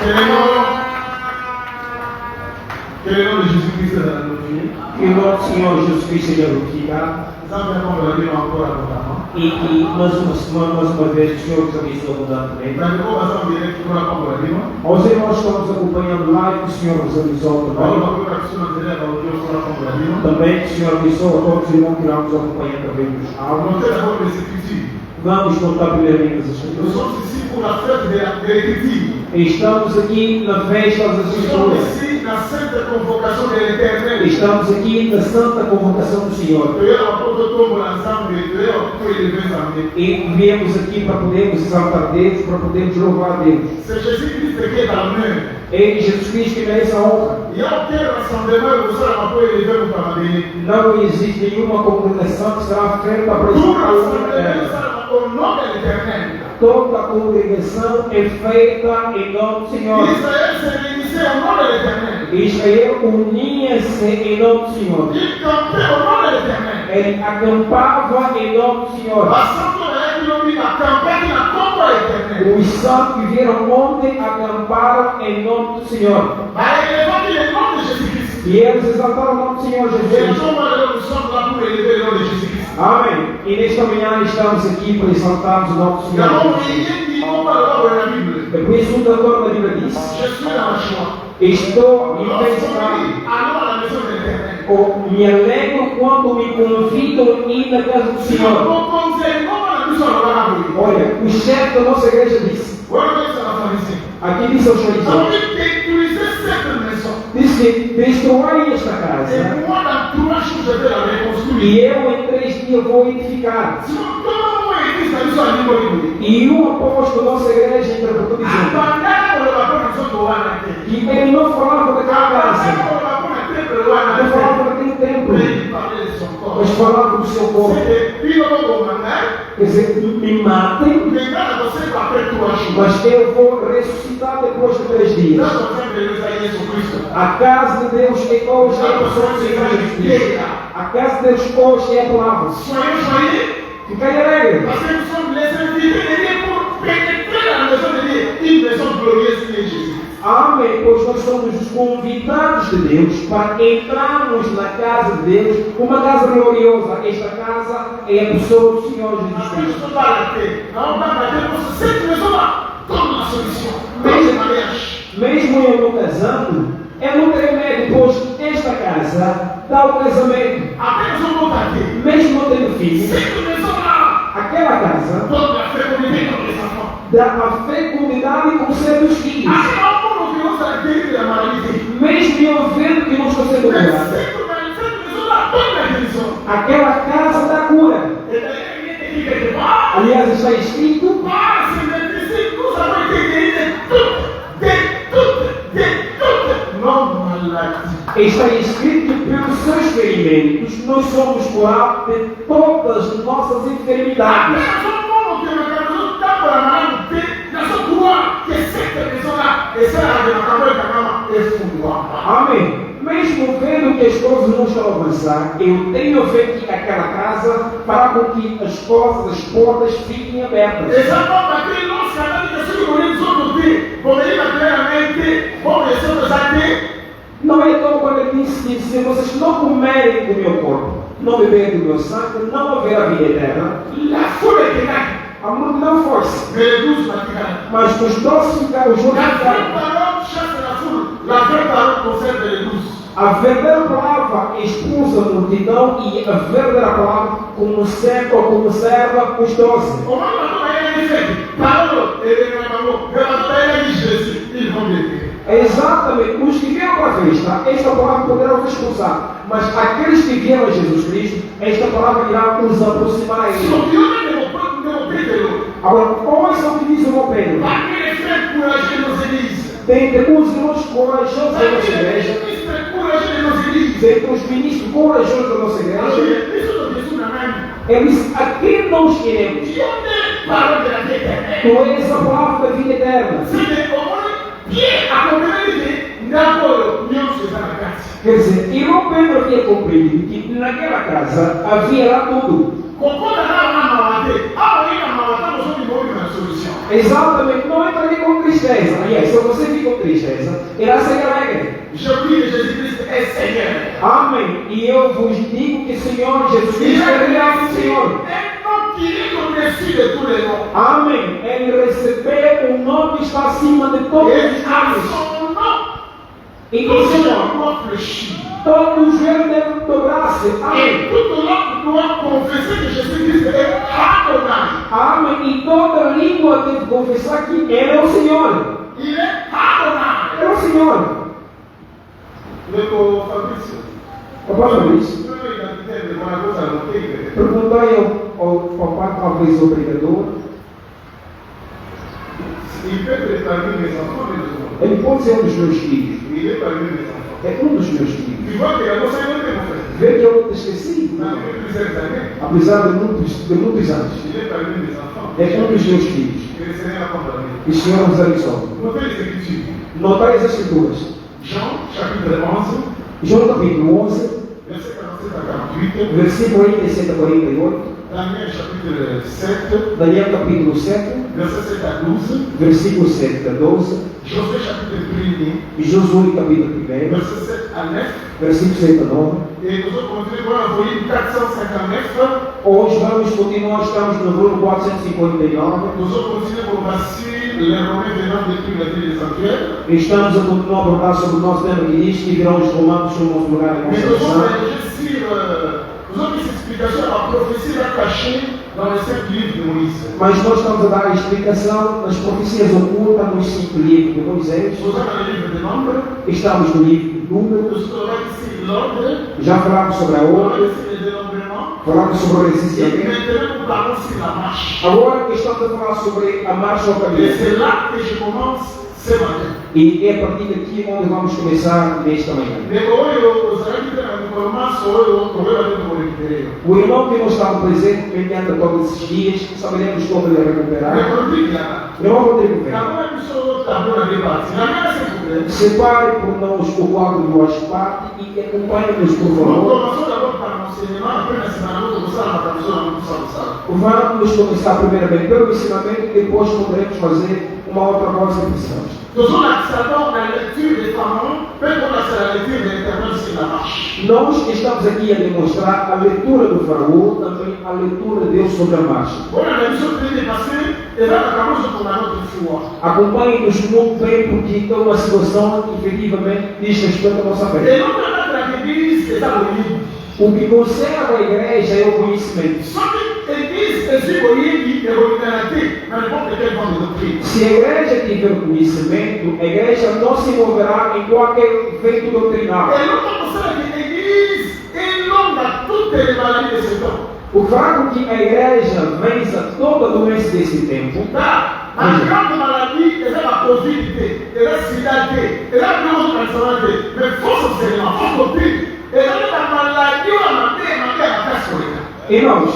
Que le nom de Jésus-Christ est dans notre vie. Que o nome do Senhor Jesus Cristo seja glorificado. Nous avons encore abondamment. E que mais uma vez o Senhor nos abençoe abundantemente. Aos irmãos que estamos acompanhando lá, que o Senhor nos abençoe também. Que o Senhor abençoe a todos os irmãos que irão nos acompanhar através dos áudios. Vamos contar primeiramente as Escrituras. Estamos aqui na festa das Escrituras. Estamos aqui na santa convocação do Senhor. E viemos aqui para podermos exaltar Deus, para podermos louvar Deus. É Jesus Cristo que merece a honra. Não existe nenhuma congregação que será feita para exaltar o nome dela. Toda a congregação é feita em nome do Senhor. Israel unia-se em nome do Senhor. Ele acampava em nome do Senhor. Os santos que vieram ontem acamparam em nome do Senhor. E eles exaltaram o nome do Senhor Jesus. Amém. E nesta manhã estamos aqui para exaltarmos o nome do Senhor Jesus. É por isso que o autor da Bíblia diz: estou interessado, ou me alegro quando me convidam a ir na casa do Senhor. Olha, o chefe da nossa igreja disse, aqui diz aos fariseus, diz que destruai esta casa e eu em 3 dias vou edificar. E o apóstolo da nossa igreja interpretou dizendo que ele não falava daquela casa, não falava daquele templo, mas falava do seu corpo. Quer dizer, me matem, mas eu vou ressuscitar depois de 3 dias. A casa de Deus é hoje a pessoa do Senhor Jesus Cristo. A casa de Deus hoje é a palavra. Fiquei alegre. Amém, pois nós somos os convidados de Deus para entrarmos na casa de Deus, uma casa gloriosa. Esta casa é a pessoa do Senhor Jesus Cristo. Mesmo eu não casando, eu não tenho medo, pois esta casa dá o casamento. Mesmo não tendo filhos, aquela casa dá a fecundidade e concede os filhos. Mesmo eu vendo que não estou sendo curado, aquela casa dá cura. Aliás, está escrito está escrito que pelos seus ferimentos nós somos curados de todas as nossas enfermidades. Amém. Mesmo vendo que as coisas não estão a avançar, eu tenho fé que aquela casa fará com que as coisas, as portas fiquem abertas. Não é tão quando ele disse que se vocês não comerem do meu corpo, não beberem do meu sangue, não haverá vida eterna. A multidão foi-se, mas os doces ficaram, os outros ficaram. A verdadeira palavra expulsa a multidão e a verdadeira palavra conserva ou conserva os 12. É exatamente, os que vieram para a festa, esta palavra poderá os expulsar, mas aqueles que vieram a Jesus Cristo, esta palavra irá os aproximar a Ele. Agora, ouçam o que diz o irmão Pedro. Dentre os irmãos corajosos da nossa igreja, dentre os ministros corajosos da nossa igreja, ele diz: a quem nós queremos? Tu és a palavra da vida eterna. Quer dizer, irmão Pedro havia compreendido que naquela casa havia lá tudo. Exatamente, não entraria com tristeza. Aliás, se você vir com tristeza, irá ser alegre. Je prie que Jésus-Christ est Seigneur. Amém. E eu vos digo que Senhor Jesus Il Cristo a é real, reçu Senhor. un nom qui est au-dessus de tous les noms. Amém. Ele recebeu um nome que está acima de todos Et os à nomes. son nom, E tout com seu le nome, monde doit fléchir. todo joelho deve dobrar-se. Amém. Et tout le monde doit confesser que Jésus-Christ est Adonai. Amém. E toda língua deve confessar que Ele é o Senhor. Il est Adonai. Ele é o Senhor. Le Fabrice. Papai Fabrício, Notre identité de mon cause à noter. perguntei ao papai, talvez o pregador, Il peut être parmi mes enfants, mais je ele pode ser um dos meus filhos. Il est parmi mes enfants. É um dos meus filhos. Tu vois qu'il y a mon Seigneur, mon frère. Vê que eu te esqueci. Malgré plusieurs années, Apesar de muitos anos. il est parmi mes enfants. É um dos meus filhos. Que le Seigneur a condamné. E o Senhor nos abençoe. Notez les Écritures. Notai as Escrituras. Jean, chapitre 11, João capítulo 11, verset 47 à 48. versículo 47 a 48. Daniel, chapitre 7, Daniel capítulo 7, verset 7 à 12. versículo 7 a 12. Josué, chapitre 1, E Josué capítulo 1, verset 7 à 9. versículo 7 a 9. Et nous allons continuer voir le volume 459. Hoje vamos continuar, estamos no volume 459. Nous allons continuer pour voir les Romains venant détruire la ville des sanctuaires. E estamos a continuar a abordar sobre o nosso tema que diz que virão os romanos sobre o nosso lugar de Mais nous allons conservação. réfléchir sur nous avons des explications à la prophétie cachée dans les 5 livres de Moïse. Mas nós estamos a dar a explicação das profecias ocultas nos 5 livros de Moisés. Nous sommes dans le livre de Nombre. Estamos no livro de Números. Nous avons ici l'ordre. Já falamos sobre a Nous avons ordem, ici le dénombrement. falamos sobre o Et recenseamento. maintenant, nous parlons sur la marche. Agora estamos a falar sobre a marcha ao Et caminho. c'est là que je commence ce matin. E é a partir daqui onde vamos começar nesta manhã. Mais vous savez que nous commençons, nous allons récupérer. O irmão que não estava presente mediante a todos esses dias, saberemos como ele recuperar. Mais aujourd'hui, là, Irmão Rodrigo Velho, quand même, ce tableau avait parti. La même, s'il vous plaît. separe por nós o quadro de duas partes e acompanhe-nos por Nous favor. commençons d'abord par l'enseignement, après l'enseignement, nous allons faire ça. Vamos começar primeiramente pelo ensinamento e depois poderemos fazer uma outra coisa que precisamos. Nous allons d'abord la lecture des Pharaons, puis on a la lecture de l'Éternel sur la marche. Nós estamos aqui a demonstrar a leitura do faraó, também a leitura de Deus sobre a marcha. Voilà, la mission qui est passée, et là, nous commençons pour la note de foi. Acompanhe-nos muito bem porque é uma situação que efetivamente diz respeito à nossa Et fé. non, notre église est à l'olive. O que conserva a igreja é o conhecimento. Sabe, église est sur l'olive et l'originalité, dans n'importe quel monde de doctrine. Se a igreja tiver conhecimento, a igreja não se envolverá em qualquer feito doutrinal. Et nous pensons que l'église est longue à toutes les maladies de ce temps. O que fará com que a igreja vença toda a doença desse tempo. Là, la grande maladie, c'est la Covid, et la sida, et la transformation, mais fausse enseignement, fausse doctrine. Et là, la maladie, on a fait la place sur les Irmãos,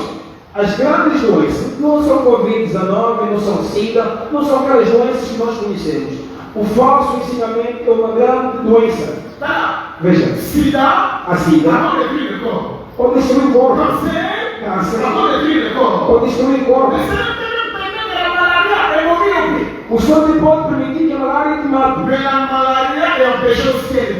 as grandes doenças não são Covid-19, não são SIDA, não são aquelas doenças que nós conhecemos. O falso ensinamento é uma grande doença. Là, Veja, sida, a SIDA avant de détruire le corps. pode destruir o corpo. Cancer, avant de détruire le corps. Pode destruir o corpo. Mais c'est même que la maladie est mobile. O Senhor te pode permitir que a malária te mate, Mais la maladie est empêchée au ciel.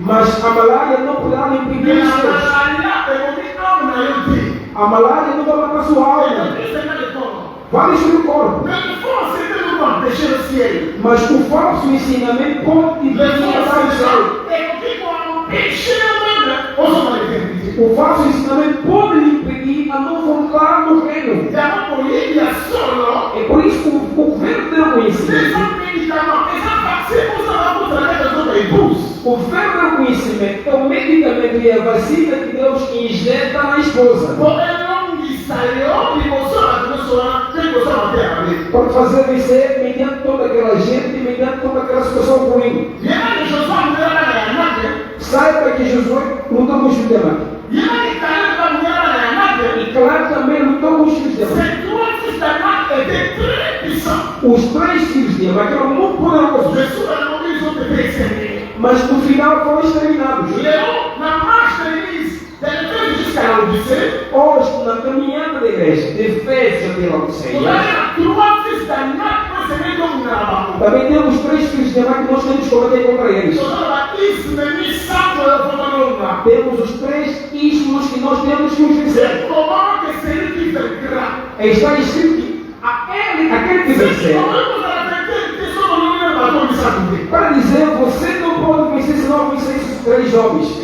mas a malária não poderá impedir Mais os la seus. maladie est mobile comme on a dit. A malária não vai matar sua alma, vai destruir o corpo. Mais le fond, c'était de nous empêcher le ciel. Mas o falso ensinamento pode te Le impedir fond, de matar o c'est céu. ça. Et qui vont empêcher le monde aux hommes de l'éternité. O falso ensinamento pode lhe impedir a não voltar no reino. D'abord, pour lui, il y a solo É por isso que o verdadeiro des conhecimento, médicaments. Et ça, c'est pour ça que vous avez les autres épouses. o verdadeiro conhecimento é o medicamento e a vacina que Deus injeta na esposa. Pour un homme qui s'aléore, il faut se Para fazer vencer mediante toda aquela gente e mediante toda aquela situação ruim. Saiba que Jesus lutou com os filhos de Amate. E claro também lutou com os filhos de Amate. Os 3 filhos de Amate eram muito poderosos. Mas no final foram exterminados. Hoje, na caminhada da igreja, de Efésios até Laodiceia, Também temos 3 filhos de Eva que nós temos que combater contra eles. Temos os 3 ismos que nós temos que os vencer. Está escrito que aquele que vencer. Para dizer, você não pode vencer se não vencer esses 3 jovens.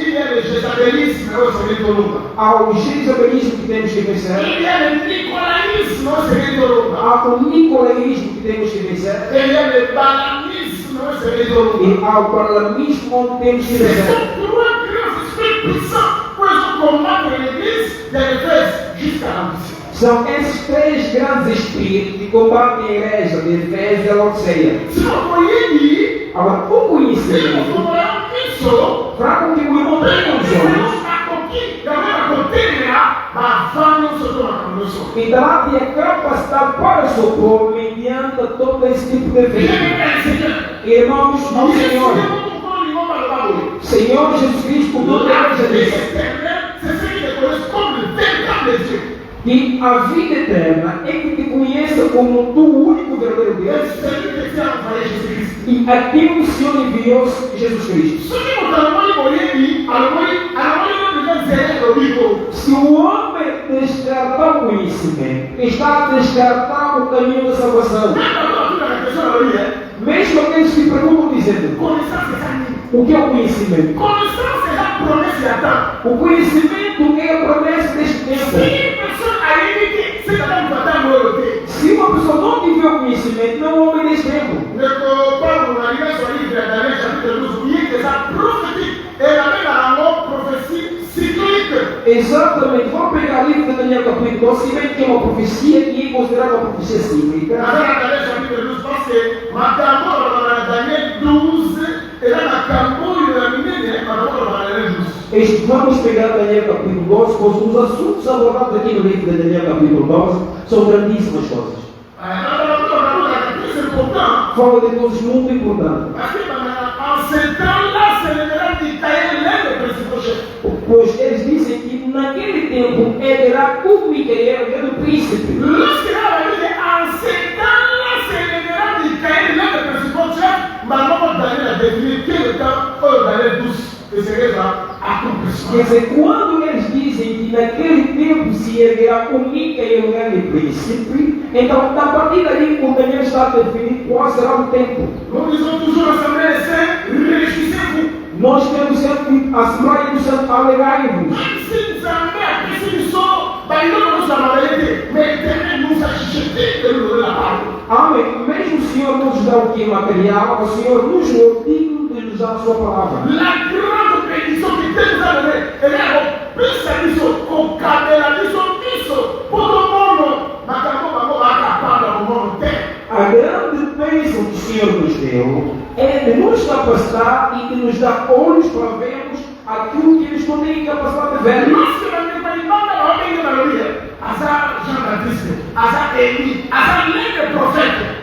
Há o jezabelismo que temos que vencer. Há o nicolaísmo que temos que vencer. E há o parlamismo que temos que vencer. São esses 3 grandes espíritos que combatem a igreja de Efésios e a Laodiceia. Agora, o conhecimento para com que o irmão tenha os olhos e dará-te a capacidade para socorro mediante todo esse tipo de vida. Irmãos, ao Senhor, Senhor Jesus Cristo, por toda a igreja disse que a vida eterna é que te conheça como tu único verdadeiro Deus e a quem o Senhor enviou Jesus Cristo. Se o homem descartar o conhecimento, está a descartar o caminho da salvação. Mesmo aqueles que perguntam dizendo: o que é o conhecimento? O conhecimento é a promessa deste tempo. Se uma pessoa não tiver o conhecimento, não é um homem deste tempo. Exatamente, vamos pegar o livro de Daniel capítulo 12, se bem que é uma profecia que é considerada uma profecia cíclica. Vamos pegar Daniel capítulo 12, pois os assuntos abordados aqui no livro de Daniel capítulo 12 são grandíssimas coisas. Fala de coisas muito importantes. Pois eles dizem que naquele tempo era o Micael, era o príncipe. Quer dizer, quando eles dizem que naquele tempo se erguerá o Micael, o grande príncipe, então a partir daí o Daniel está a definir qual será o tempo. Nós temos sempre a Assembleia do Santo Alegai-vos. Amém. Mesmo o Senhor nos dá o que é material, o Senhor nos motiva de nos dar a sua palavra. A grande bênção que o Senhor nos deu é de nos capacitar e de nos dar olhos para vermos aquilo que eles não têm capacidade de ver.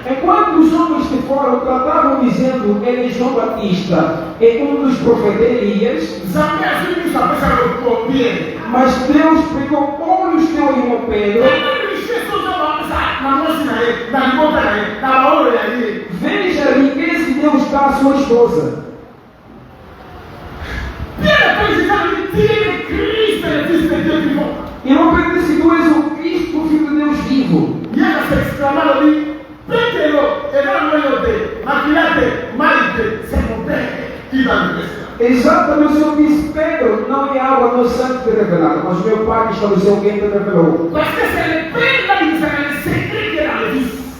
Enquanto os homens de fora o tratavam dizendo ele é João Batista, é um dos profetas Elias, mas Deus pegou olhos teu irmão Pedro. Veja a riqueza que Deus dá à sua esposa. E não pertence que tu és o Cristo, o Filho de Deus vivo. Exatamente o Senhor disse: Pedro, não é água, não é sangue que revelar, mas meu Pai que estabeleceu quem te revelou.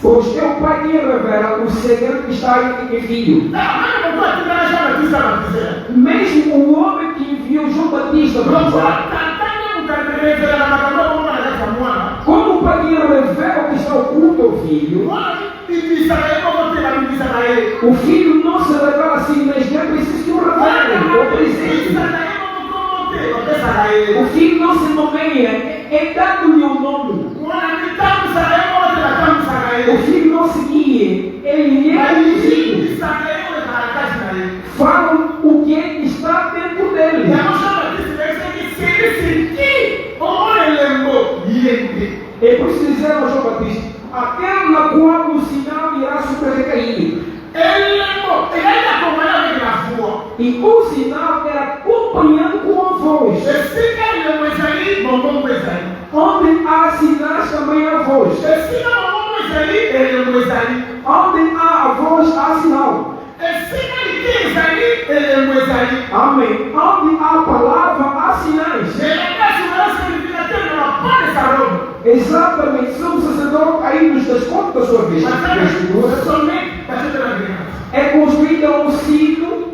Pois é o Pai que revela o segredo que está em Filho. Mesmo o homem que enviou João Batista para batizar, como o Pai que revela o que está oculto ao Filho, o Filho não se revela assim, mas é preciso que o revele, o presente. O Filho não se nomeia, é dado-lhe o nome. O Filho não se guia, ele é o Filho. Falam o que está dentro dele. É por isso dizer ao João Batista: aquele na qual o sinal irá sobre recair. E o sinal era acompanhado com a voz. Onde há sinais também há voz. Onde há a voz, há sinal. Amém. Onde há a palavra, há sinais. Exatamente. Se um sacerdote aí nos desconta da sua vez, é construído um ciclo.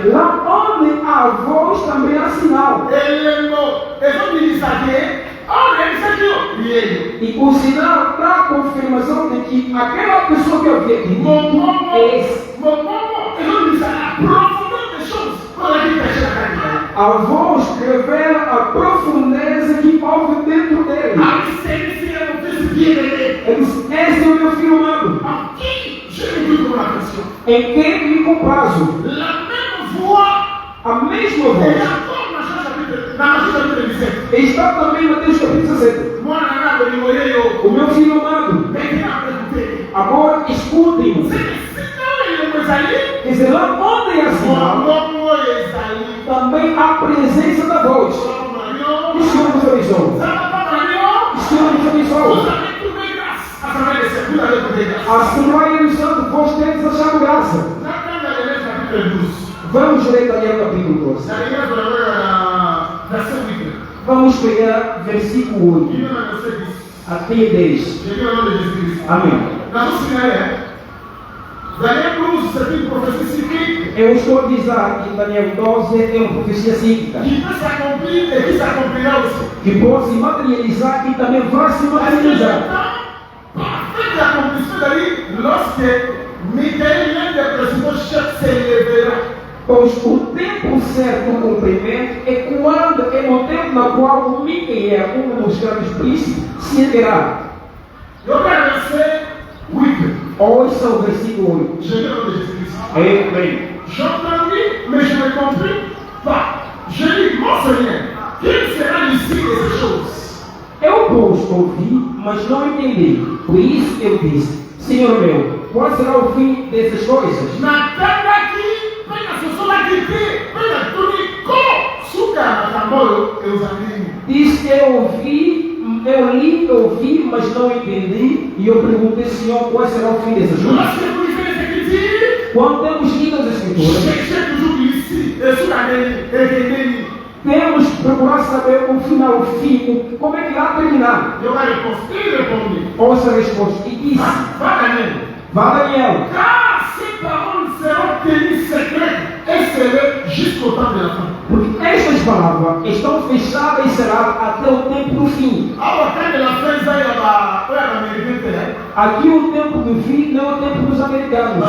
Lá onde há voz também há sinal. E o sinal dá a confirmação de que aquela pessoa que havia dito é esse. A voz revela a profundeza que houve dentro dele. Ele diz, esse é o meu filho amado, em quem me comprazo. A mesma voz está também em Mateus capítulo 17. O meu filho amado, agora escutem-me. Quer dizer, lá onde há sinal, também há presença da voz. O Senhor nos abençoe. O Senhor nos abençoe. A Assembleia do Santo, vós tendes achado graça. Vamos ler Daniel capítulo 12. Vamos pegar versículo 8 até 10. Amém. Eu estou a dizer que Daniel 12 é uma profecia cíclica que pode se materializar e também vai se materializar. Pois o tempo certo do cumprimento é quando é o tempo no qual o Micael, um dos grandes príncipes, se erguerá. Ouça o versículo 8. Amém. J'entendis, mais je ne compris pas. Je dis, mon Seigneur, quel sera l'issue de ces choses? Eu pois ouvi, mas não entendi. Por isso eu disse, Senhor meu, qual será o fim dessas coisas? Diz, eu li, ouvi, mas não entendi. E eu perguntei, Senhor, qual será o fim dessas coisas? Quando temos lido as Escrituras, temos que procurar saber o final, o fim, como é que irá terminar. Ouça a resposta. E disse, vá Daniel. Porque estas palavras estão fechadas e seladas até o tempo do fim. Aqui o tempo do fim não é o tempo dos americanos.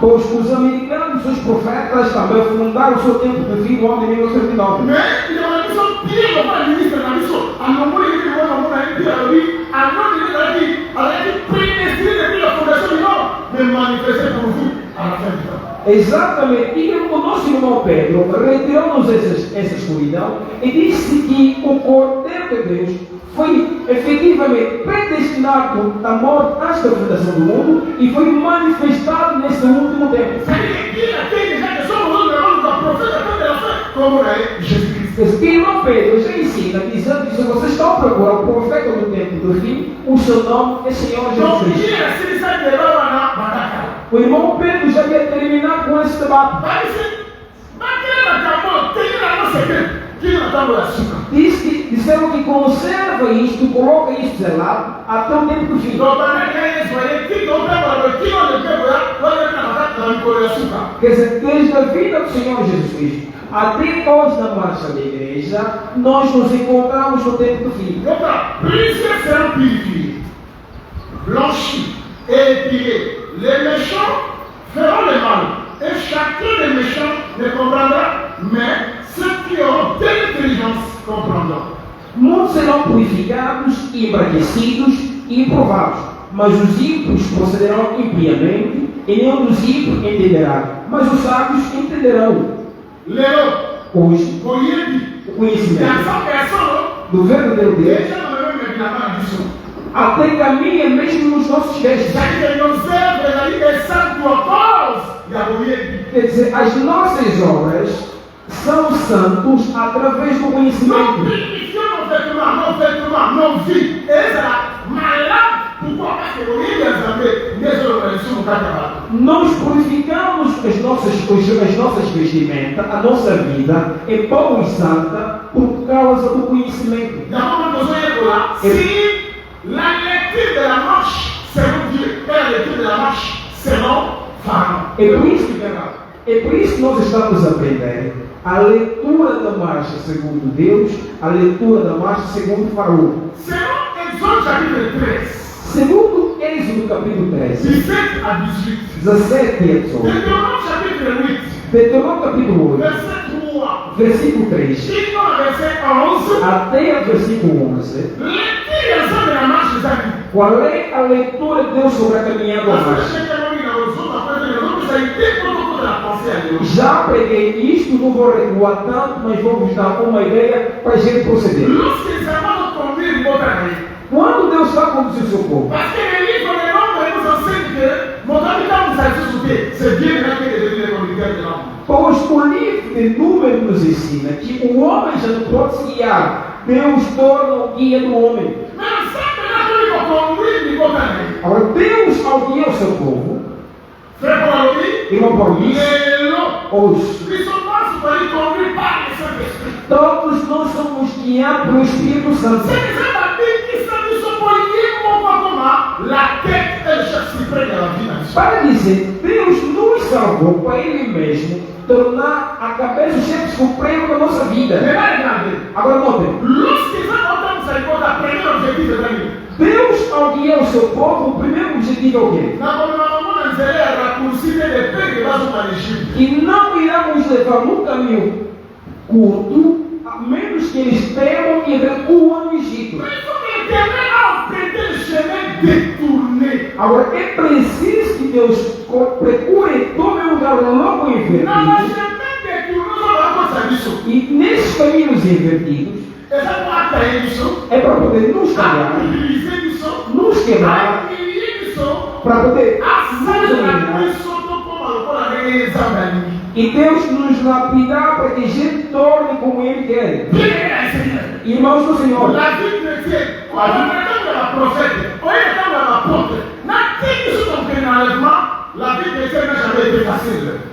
Pois os americanos, os profetas, também fundaram o seu tempo do fim no ano de 1909. Exatamente, e o nosso irmão Pedro retirou-nos essa escuridão e disse que o Cordeiro de Deus foi efetivamente predestinado da morte antes da fundação do mundo e foi manifestado nesse último tempo. Que irmão Pedro já ensina, dizendo que se você está a procurar o profeta do tempo do fim, o seu nome é Senhor Jesus Cristo. O irmão Pedro já quer terminar com esse debate. Disseram que conserva isto, coloca isto zelado até o tempo do fim. Quer dizer, desde a vida do Senhor Jesus Cristo até hoje na marcha da igreja, nós nos encontramos no tempo do fim. Plusieurs seront purifiés, blanchis et épilés. Les méchants feront le mal, et chacun des méchants ne comprendra, mais ceux qui auront de l'intelligence comprendront. Muitos serão purificados, embranquecidos e provados, mas os ímpios procederão impiamente, e nenhum dos ímpios entenderá, mas os sábios entenderão. Hoje, o conhecimento do verdadeiro Deus até caminha mesmo nos nossos gestos. C'est-à-dire que nos œuvres, la vie est sainte pour cause. Il y a moyen. Quer dizer, as nossas obras são santos através do Nos conhecimento. purifions nos vêtements, nos vies. Et ça, malade. Pourquoi? Parce que vous avez des organisations no carnaval. Nós purificamos as nossas vestimentas, a nossa vida é boa e santa por causa do conhecimento. Si la lecture de la marche, selon Dieu, et la lecture de la marche, selon Pharaon. É por isso que nós estamos a aprender a leitura da marcha segundo Deus, a leitura da marcha segundo Faraó. Selon Exode chapitre 13. Segundo Êxodo capítulo 13, 17 a 18. 17 e 18. Deutéronome chapitre 8. Deuteronômio capítulo 8, Verset 3. versículo 3, Jusqu'au verset 11. até o versículo 11. Lecture de la marche des amis. Qual é a leitura de Deus sobre a caminhada da marcha? Já preguei isto, não vou recuar tanto, mas vou vos dar uma ideia para a gente proceder. Quando Deus está conduzindo o seu povo, pois o livro de Números nos ensina que o homem já não pode se guiar, Deus torna o guia do homem. Agora, Deus, ao guiar o seu povo, irmão Paulo, todos nós somos guiados pelo Espírito Santo. Para dizer, Deus nos salvou para Ele mesmo tornar a cabeça o chefe supremo da nossa vida. Agora notem, Deus, ao guiar o seu povo, o primeiro objetivo é o quê? Que não iremos levar no caminho curto, a menos que eles temam e recuam no Egito. Agora, é preciso que Deus procure e tome um lugar logo invertido. E nesses caminhos invertidos, é para poder nos caminhar, nos quebrar, para poder nos dominar. E Deus nos lapidar para que a gente torne como Ele quer. Irmãos do Senhor,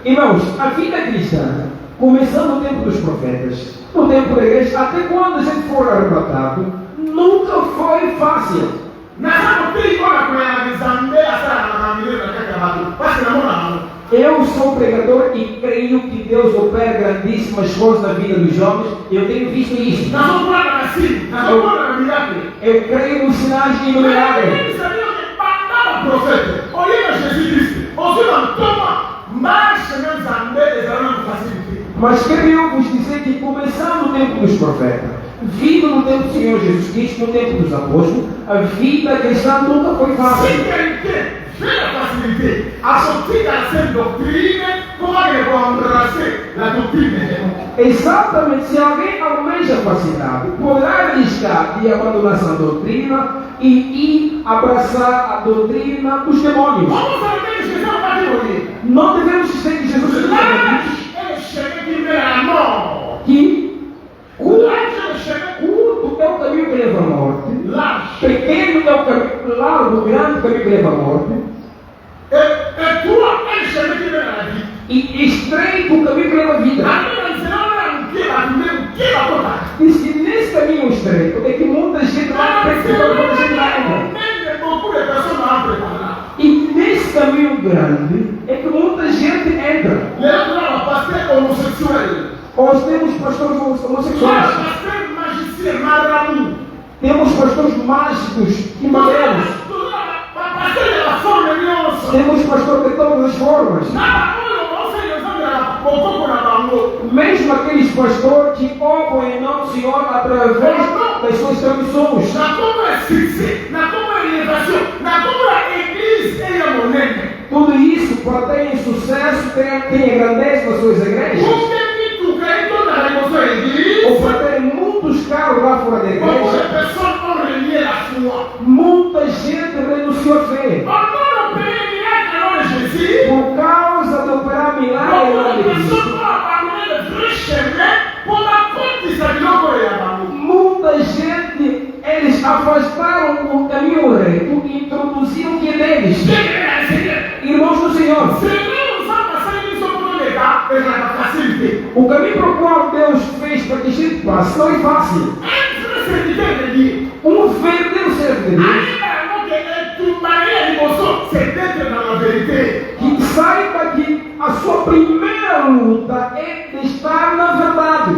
irmãos, a vida cristã, começando no tempo dos profetas, no tempo da igreja, até quando a gente for arrebatado, nunca foi fácil. Eu sou pregador e creio que Deus opera grandíssimas coisas na vida dos homens. Eu tenho visto isso. Eu creio nos sinais e no milagre. Mas creio vos dizer que começando no tempo dos profetas, vindo no tempo do Senhor Jesus Cristo, no tempo dos apóstolos, a vida cristã nunca foi fácil. Exatamente, se alguém almeja facilidade, poderá arriscar de abandonar essa doutrina e ir abraçar a doutrina dos demônios. Não devemos esquecer que Jesus Cristo que curto é o caminho que leva à morte, pequeno é o caminho largo, grande caminho que leva à morte, e estreito o caminho que leva à vida. Diz que nesse caminho estreito é que muita gente vai precisar, muita gente vai entrar. E nesse caminho grande é que muita gente entra. Nós temos pastores homossexuais. Temos pastores mágicos e maleiros. Temos pastores de todas as formas. Mesmo aqueles pastores que oram em nome do Senhor através das suas transmissões. Tudo isso para ter sucesso, ter grandeza nas suas igrejas. Ou para ter muitos carros lá fora da igreja. Muita afastaram o caminho reto e introduziram o que é deles. Irmãos do Senhor, o caminho para o qual Deus fez para que a gente passe não é fácil. Um verdadeiro servo de Deus que saiba que a sua primeira luta é de estar na verdade.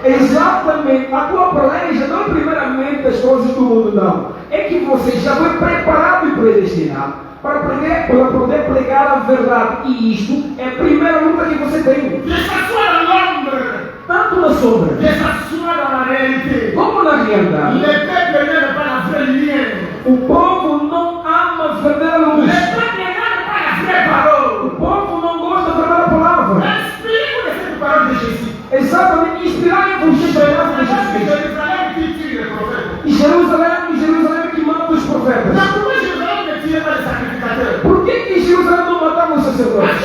Exatamente, a tua peleja não é primeiramente as coisas do mundo, não. É que você já foi preparado e predestinado para poder pregar a verdade. E isto é a primeira luta que você tem. Tanto na sombra como na realidade. O povo não ama a verdadeira luz. O povo não gosta da verdadeira palavra. Exatamente, inspirar em você a palavra de Jesus. E Jerusalém que manda os profetas. Por que Jerusalém não matava os sacerdotes?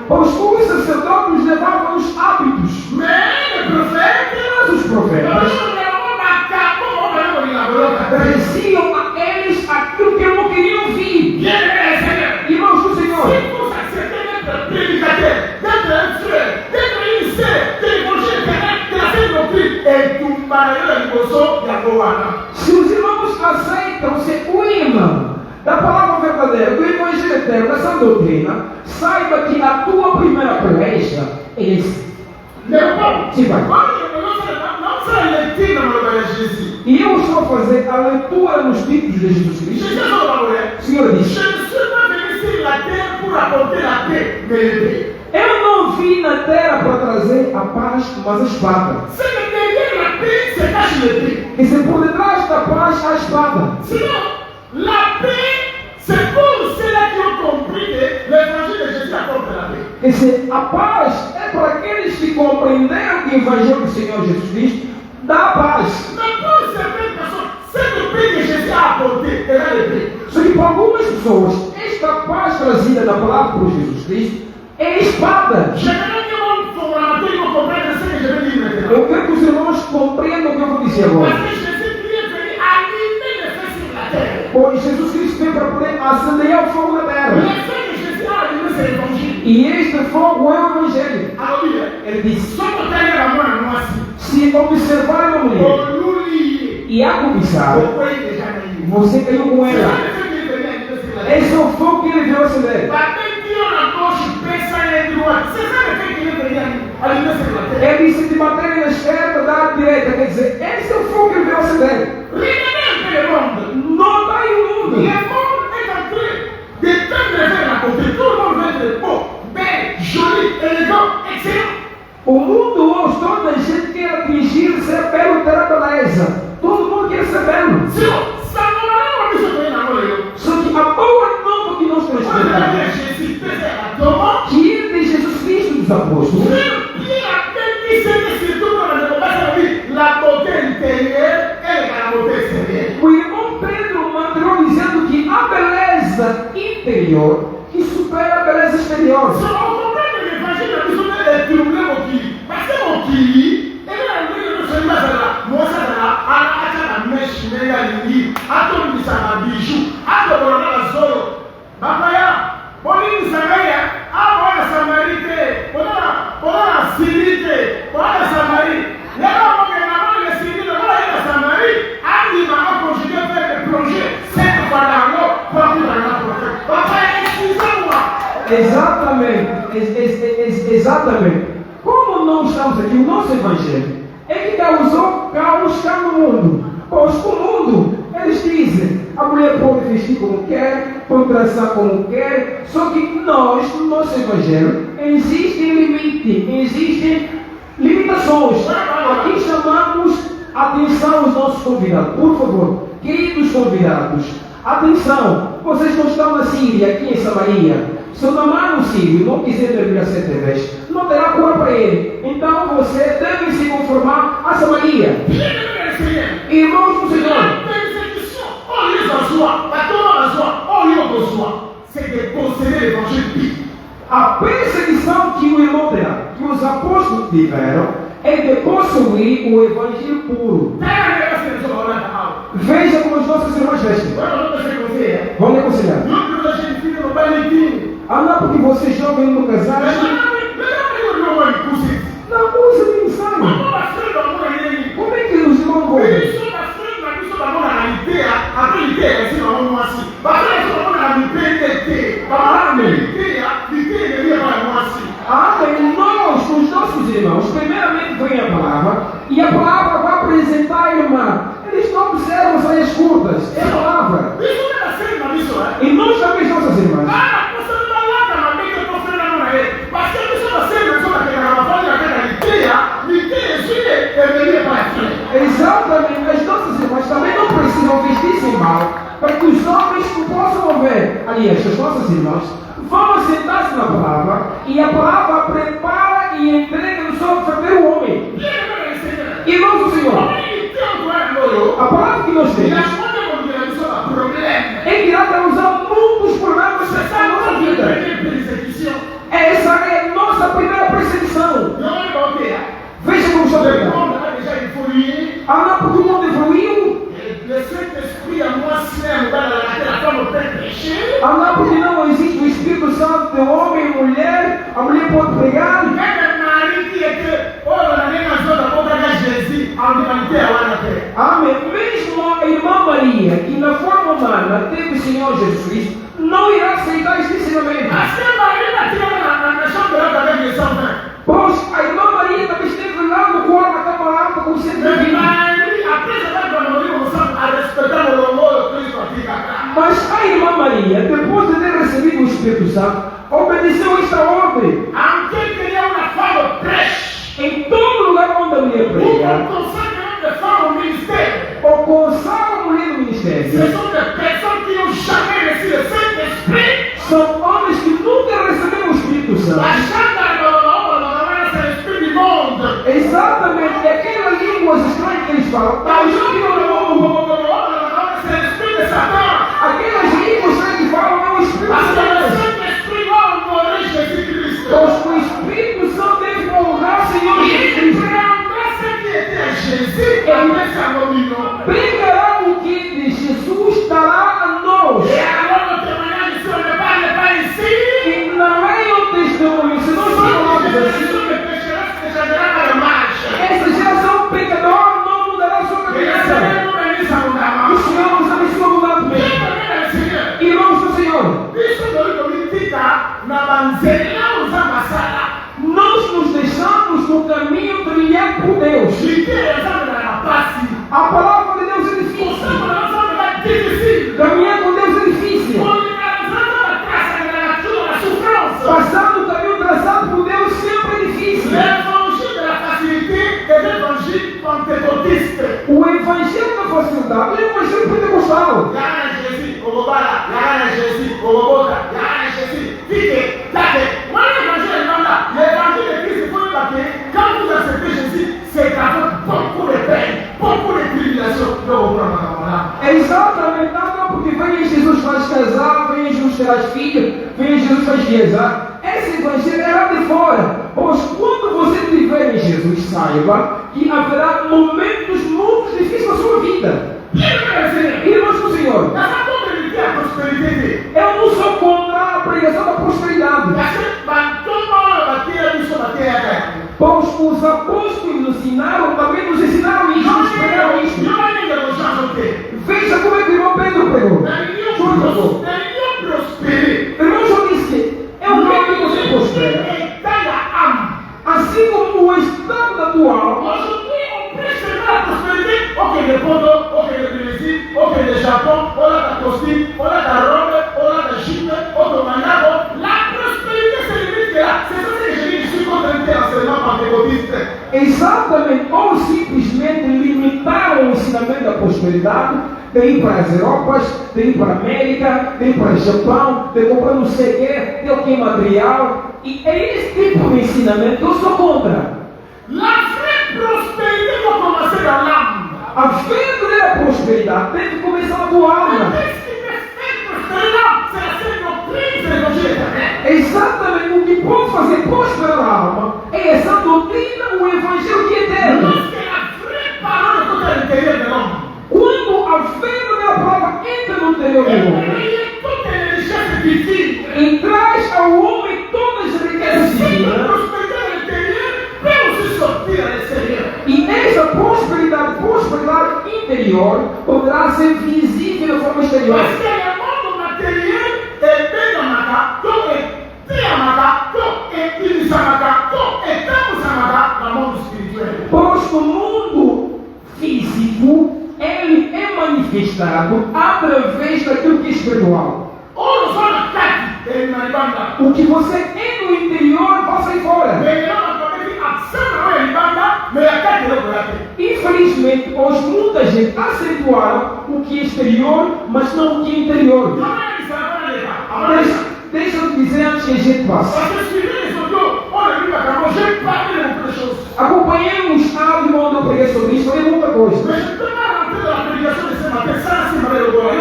Pois os sacerdotes levavam os hábitos. Mas os profetas diziam a eles aquilo que eu não queria ouvir. Irmãos do Senhor, se os irmãos aceitam ser o imã da palavra verdadeira, do evangelho eterno, dessa doutrina, saiba que a tua primeira peleja é esse. E eu estou a fazer a leitura nos títulos de Jesus Cristo. O Senhor diz: eu não vim na terra para trazer a paz, mas a espada. E se por detrás da paz há a espada. E se a paz é para aqueles que compreenderam que o evangelho do Senhor Jesus Cristo dá paz. Só que para algumas pessoas, esta paz trazida da palavra por Jesus Cristo é espada. Eu quero que os irmãos compreendam o que eu vou dizer agora. Pois Jesus Cristo veio para poder acender o fogo da terra. E este fogo é o Evangelho. Ele disse: se observar a mulher e a cobiçar, você caiu com ela. Esse é o fogo que ele veio acender. Ele disse: de matéria na esquerda, da direita. Quer dizer, esse é o fogo que ele veio acender. Não está aí o mundo. O mundo hoje, toda a gente quer atingir, ser belo, ter a beleza. Todo mundo quer ser belo. Só que a boa nova que nós transmitimos, que é de Jesus Cristo dos apóstolos, o irmão Pedro mandou dizendo que a beleza interior que supera a beleza exterior. Exatamente. Como não estamos aqui, o nosso evangelho é que causou caos cá no mundo. Pois o mundo, eles dizem, a mulher pode vestir como quer, pode dançar como quer, só que nós, no nosso evangelho, existem limites, existem limitações. Aqui chamamos atenção aos nossos convidados. Por favor, queridos convidados, atenção, vocês não estão na Síria, aqui em Samaria. Se o Namã sírio não quiser mergulhar 7 vezes, não terá cura para ele. Então você deve se conformar a Samaria. E tiveram é de possuir o evangelho puro. Veja como os nossos irmãos vestem. Vamos aconselhar. Ah, não, porque você jovem no casal. Não usa de ensaio. Como é que os irmãos vão ver? Nós, os nossos irmãos, primeiramente vem a palavra, e a palavra vai apresentar a irmã. Eles não observam saias curtas, é a palavra. E nós também, nossas irmãs. Exatamente, as nossas irmãs também não precisam vestir-se mal, para que os homens não possam ver. Aliás, as nossas irmãs vão assentar-se na palavra, e a palavra prepara e entrega nos olhos até o homem. E nós, o Senhor, a palavra que nós temos é que irá causar muitos problemas na nossa vida. Essa é a nossa primeira percepção. Veja como está pegando. Ah, não, porque o mundo evoluiu. Ah, não, porque não existe o Espírito Santo de homem e mulher. A mulher pode pregar. Amém. Mesmo a irmã Maria, que na forma humana teve o Senhor Jesus Cristo, não irá aceitar esse ensinamento. Pois a irmã Maria também esteve lá no quarto da Câmara Alta com o centro divino. Mas a irmã Maria, depois de ter recebido o Espírito Santo, obedeceu esta ordem. Em todo lugar onde a mulher prega, ou consagra a mulher no ministério, são homens que nunca receberam o Espírito Santo. Exatamente, e aquelas línguas estranhas que eles falam, aquelas línguas estranhas que falam é o Espírito Santo. Pois o Espírito Santo deve honrar o Senhor Jesus Cristo. Pregará o que de Jesus dará a nós. E não é o testemunho, se nós falamos assim, essa geração pecadora não mudará sua cabeça. O Senhor nos abençoa abundantemente. Irmãos do Senhor, nós nos deixamos no caminho trilhado por Deus. A palavra de Deus é difícil. Caminhar com Deus é difícil. Passar no caminho traçado por Deus sempre é difícil. O evangelho da facilidade é o evangelho pentecostal. Quand vous acceptez Jésus, c'est grave beaucoup de peine, beaucoup de tribulation. É exatamente, não porque vem Jesus faz casar, vem Jesus terás filho, vem Jesus faz viajar. Esse evangelho é lá de fora. Pois quando você estiver em Jesus, saiba que haverá momentos muito difíceis na sua vida. Irmãos do Senhor, eu não sou contra a pregação da prosperidade. Pois os apóstolos nos ensinaram, também nos ensinaram isso, nos pregaram isso. Veja como é que o irmão Pedro pregou. Por favor. Irmão João disse, eu quero que você prospere. Assim como o estado da tua alma. Ok, de Porto, ok, de Brésil, ok, de Japão, olha da Costa, olha da Roma, olha da China, olha do Manabo. La prospérité se limite là. C'est ça que je dis, je suis contre l'enseignement pentecôtiste. Exatamente, ou simplesmente limitaram o ensinamento da prosperidade, de ir para as Europas, de ir para a América, de ir para o Japão, de comprar não sei o quê, de o que material. E é esse tipo de ensinamento que eu sou contra. La vraie prospérité doit commencer dans l'âme. A verdadeira prosperidade tem que começar na tua alma. Exatamente o que pode fazer prosperar a alma é essa doutrina o Evangelho que é eterno. lorsque la vraie parole est à l'intérieur de l'homme, Quando a verdadeira palavra entra no interior do elle homem, réveille toutes les richesses divines. e traz ao homem todas as riquezas Cette divinas, prospérité à l'intérieur peut aussi sortir à l'extérieur. e essa prosperidade interior poderá ser visível de forma exterior. Parce que le monde matériel est bien dans ma cas, tout est bien dans ma cas, tout est utilisé dans ma cas, tout est dans le monde spirituel. Pois o mundo físico, ele é manifestado através daquilo que é espiritual. On voit la carte et une banda. O que você é no interior, vai sair fora. Mais là, on va dire absolument une banda, mais la carte est là pour la paix. Infelizmente, hoje muita gente acentuaram o que é exterior, mas não o que é interior. Deixa eu te dizer antes que a gente passe. Parce que suivez les audios, on a vu ma caméra, j'ai parlé de beaucoup de choses. Acompanhemos a áudio onde eu preguei sobre isso, falei muita coisa. Mais je ne peux pas rentrer dans la prédication de ce matin sans si mal au bois.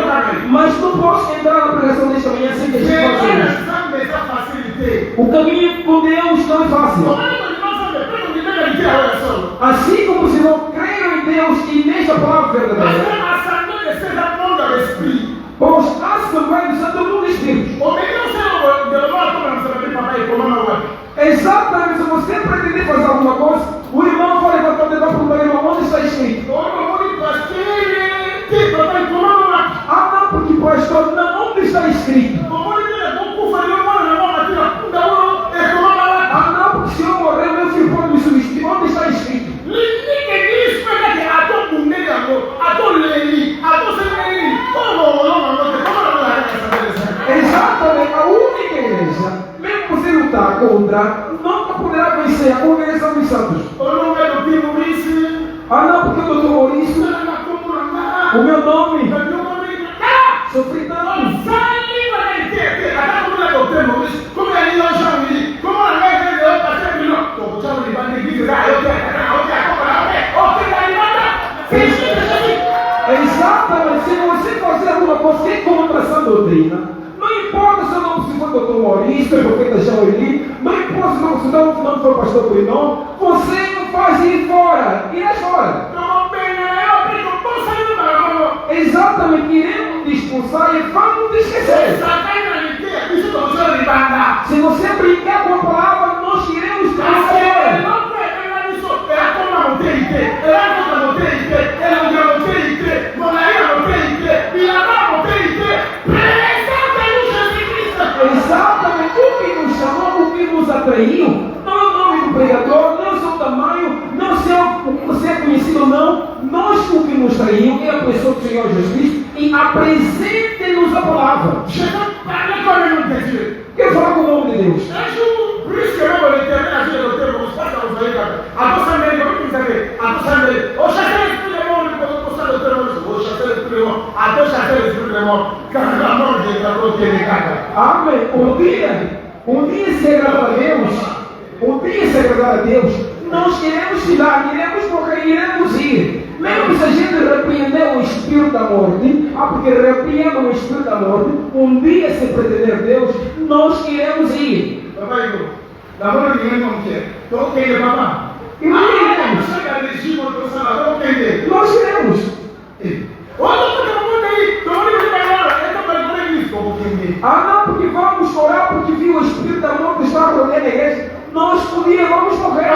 Mas não posso entrar na pregação desta manhã sem que a gente C'est faça un isso. exemple de sa facilité. O caminho com Deus não é fácil. Assim como se não creram em Deus e nesta palavra verdadeira, pois a Assembleia do Santo Mundo Espírito. Exatamente, se você pretender fazer alguma coisa, o irmão vai levantar o dedo para o irmão, onde está escrito? Ah, não, porque pastor, não, onde está escrito? Ah, não, porque se eu morrer, meu filho pode me substituir, onde está escrito? Exatamente, a única igreja, mesmo você lutar contra, nunca poderá vencer a congregação dos santos. Ah, não, porque o doutor Maurício, o meu nome, sofri tanto. Exatamente, se você fazer alguma coisa que é contra essa doutrina, não importa se for doutor Maurício, se profeta Joeli, não importa se não for pastor Bruno, você não faz ir fora, irás fora. Exatamente, iremos te expulsar e vamos te esquecer. Se você brincar com a palavra, nós iremos te fora. Exatamente, o que nos chamou, o que nos atraiu, não é o nome do pregador, não é o seu tamanho, não é se é conhecido ou não, nós o que nos traiu é a pessoa do Senhor Jesus Cristo e apresente-nos a palavra. Quero falar com o nome de Deus. Amém. Um dia se agradar a Deus, nós iremos tirar, iremos morrer, iremos ir. Mesmo se a gente repreender o espírito da morte, porque repreenda o espírito da morte, um dia se pretender Deus, nós iremos ir. E nós iremos. Ah, não, porque vamos orar, porque viu o espírito da morte estar rodeando a igreja. Nós vamos morrer.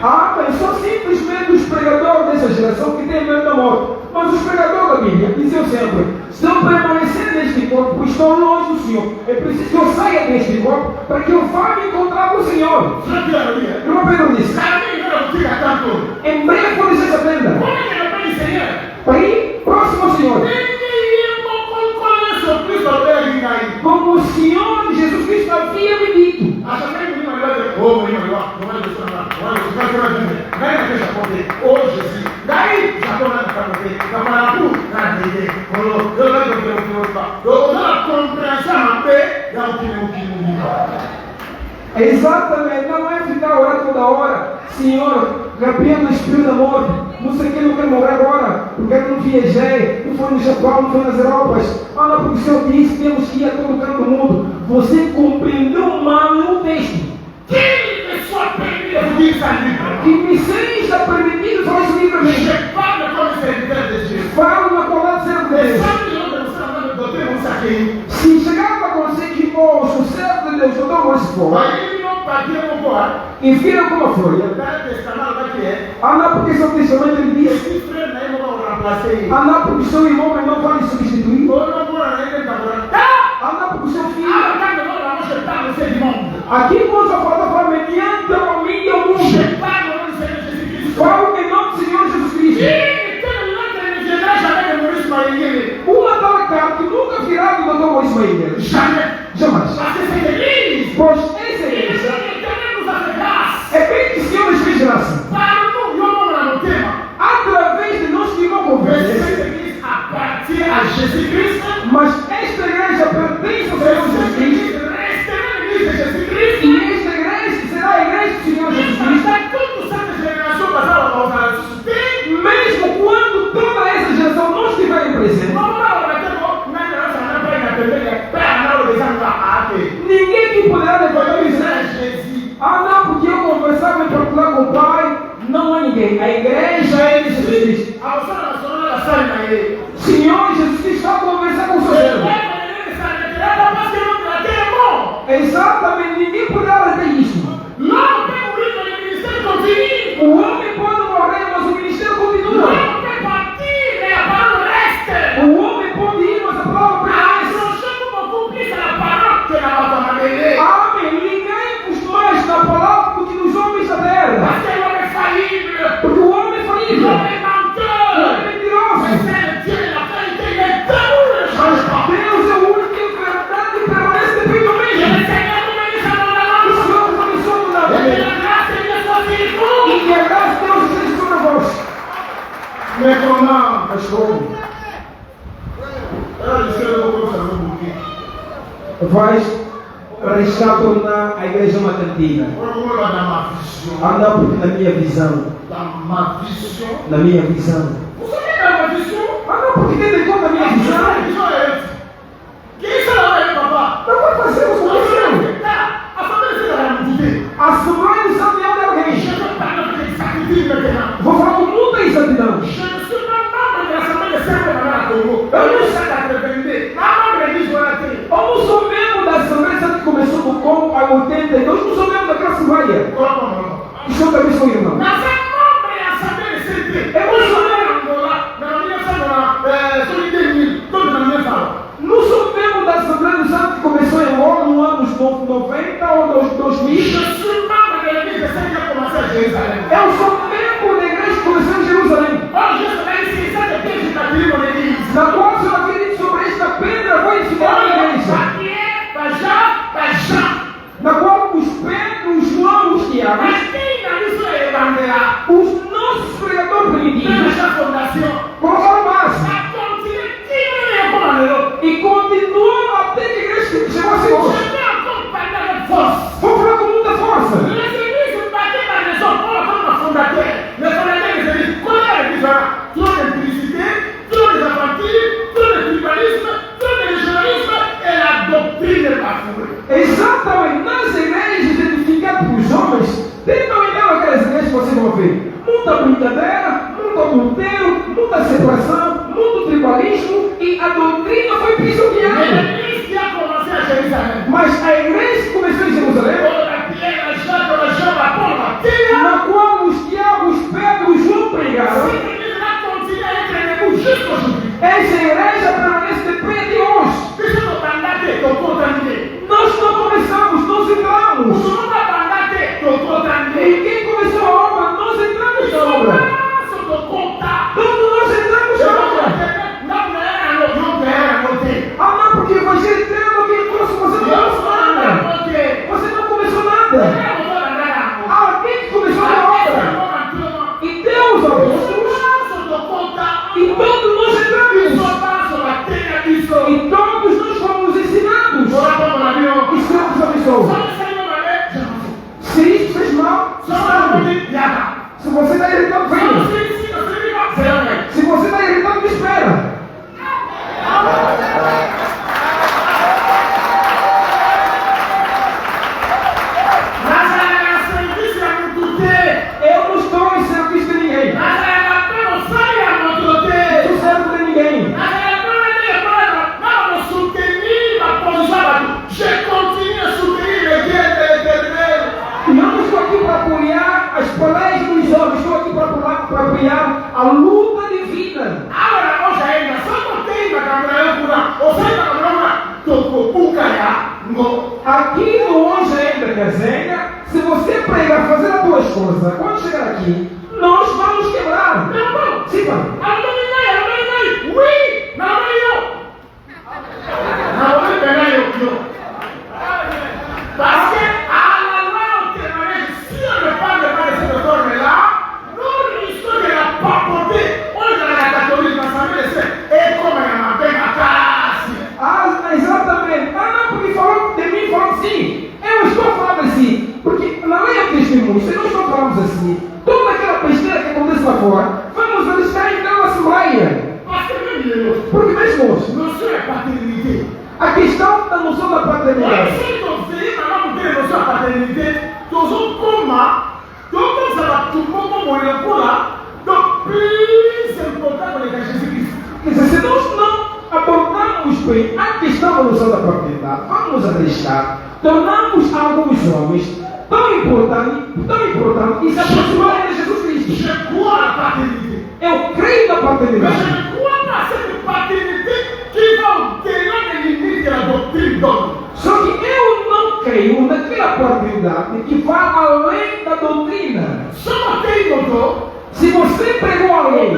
Ah, mas são simplesmente os pregadores dessa geração que têm medo da morte. Mas os pregadores da Bíblia diziam sempre: se eu permanecer neste corpo, estou longe do Senhor. É preciso que eu saia deste corpo para que eu vá me encontrar com o Senhor. Irmão Pedro disse: em breve vou dizer essa prenda. Para ir próximo ao Senhor. Como o Senhor Jesus Cristo havia me dito. Exatamente, não é ficar orando toda hora. Senhor, Gabriel, espírito da morte, não sei o que, não quero morrer agora, porque eu não viajei, não foi no Japão, não foi nas Europas. Ah, não, porque o Senhor disse que temos que ir a todo canto do mundo. Você compreendeu mal o texto. Que me seja permitido falar isso livremente. Falo na palavra de Deus. Se chegar a acontecer que o servo de Deus, o doutor se for, enfia como foi. Ah, não, porque seu testamento ele diz. Ah, não, porque seu irmão não vai substituir. Ah, não, porque seu filho. Aqui nós vamos falar mediante a família e o mundo. Fala em nome do Senhor Jesus Cristo. Uma tal carta que nunca virá do Dr. Maurício Maíra. Jamais. Pois essa igreja é bem que o Senhor nos fez graça. Através de nós que não conversa. Mas esta igreja pertence ao Senhor Jesus Cristo. E esta igreja será a igreja do Senhor Jesus Cristo. Mesmo quando toda essa geração não estiver presente. Ninguém que poderá levantar e dizer: ah, não, porque eu conversava em particular com o Pai. Não há ninguém. A igreja é de Jesus Cristo. Senhor Jesus Cristo está a conversar com o seu servo. Exatamente, ninguém poderá ter isso. O homem pode morrer, mas o ministério continua. O homem pode ir, mas a palavra permanece. Amém. Liguemos mais na palavra do que nos homens da terra. Porque o homem é falível. O homem é mentiroso. Mas Deus é o único que é verdade e permanece de bem no mesmo. O Senhor nos abençoe na vida. E que a graça de Deus esteja sobre vós. Mas como? Vais arriscar tornar a igreja uma cantina. Anda porque na minha visão. Na minha visão. Anda porque tem em conta a minha visão. Não vai fazer o que a Assembleia de Santo Leão de alguém. Vou falar com muita exatidão. Eu não sou membro da Assembleia que começou no Congo há 82. Eu não sou membro daquela Assembleia. O senhor também foi irmão. Eu não sou membro. Não sou membro da Assembleia do Santo que começou em Angola no ano 90 ou 2000. Eu sou membro da igreja que começou em Jerusalém. Na qual o Senhor acredita sobre esta pedra foi ensinada na igreja. Na qual os Pedro, os João, os Tiago, os nossos pregadores primitivos colocaram base. E continuam até que a igreja chegou a ser hoje. Vou falar com muita força. Exatamente, nas igrejas edificadas por homens, tentam olhar aquelas igrejas que vocês vão ver. Muita brincadeira, muito adultério, muita separação, muito tribalismo e a doutrina foi pisoteada. Mas a igreja que começou em Jerusalém, na qual os Tiago, os Pedro, os João pregaram, essa igreja permanece de pé de hoje. Nós não começamos, nós entramos. Ninguém começou a obra, nós entramos na obra. Quando nós entramos na obra. Ah, não, porque vai Aqui no Hoje Ainda Casenha, se você pregar, fazer as duas coisas, quando chegar aqui, nós vamos quebrar. Sim, pai. Parce que à la longue, si on ne parle pas de cette forme-là, nous risquons de la papoter. On est dans la catholique, dans sa vie, et comme elle m'a fait ma classe. Exatamente. Não, porque falou de mim, falou assim. Eu estou falando assim, porque na lei do testemunho, se nós não falamos assim, toda aquela besteira que acontece lá fora, vamos arriscar então na Assembleia. Porque mesmo hoje, não sou a paternité. A questão da noção da paternidade. Quer dizer, se nós não abordarmos bem a questão da noção da paternidade, vamos arriscar, tornamos alguns homens tão importantes e se aproximarem de Jesus Cristo. Eu creio na paternidade. Só que eu não creio naquela paternidade que vai além da doutrina. Se você pregou alguém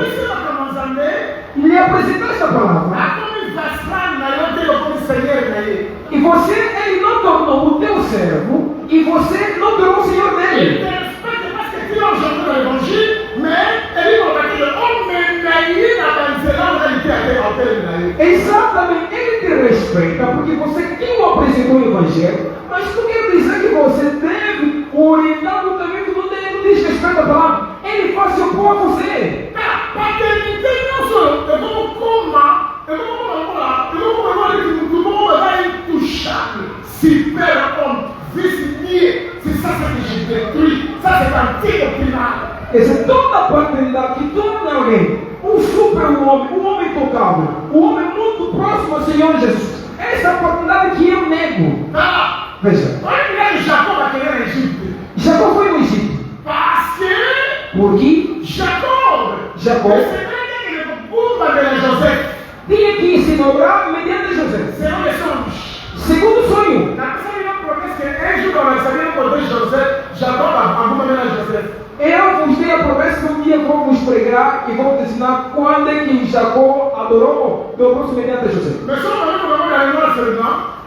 e lhe apresentou essa palavra, e ele não tornou o teu servo, e você não tornou o Senhor dele. Exatamente, ele te respeita porque você quem o apresentou o Evangelho, mas não quer dizer que você deve orientar no caminho que não diz respeito à palavra. Ele faz se opor a você. Essa é toda a paternidade que torna alguém um super-homem, um homem intocável, um homem muito próximo ao Senhor Jesus. Essa é a paternidade que eu nego. Veja. Jacó foi no Egito. Porque Jacó tinha que se inaugurar mediante José. Segundo o sonho. Eu vos dei a promessa que um dia vou vos pregar e vou te ensinar quando é que Jacó adorou o meu próximo mediante José.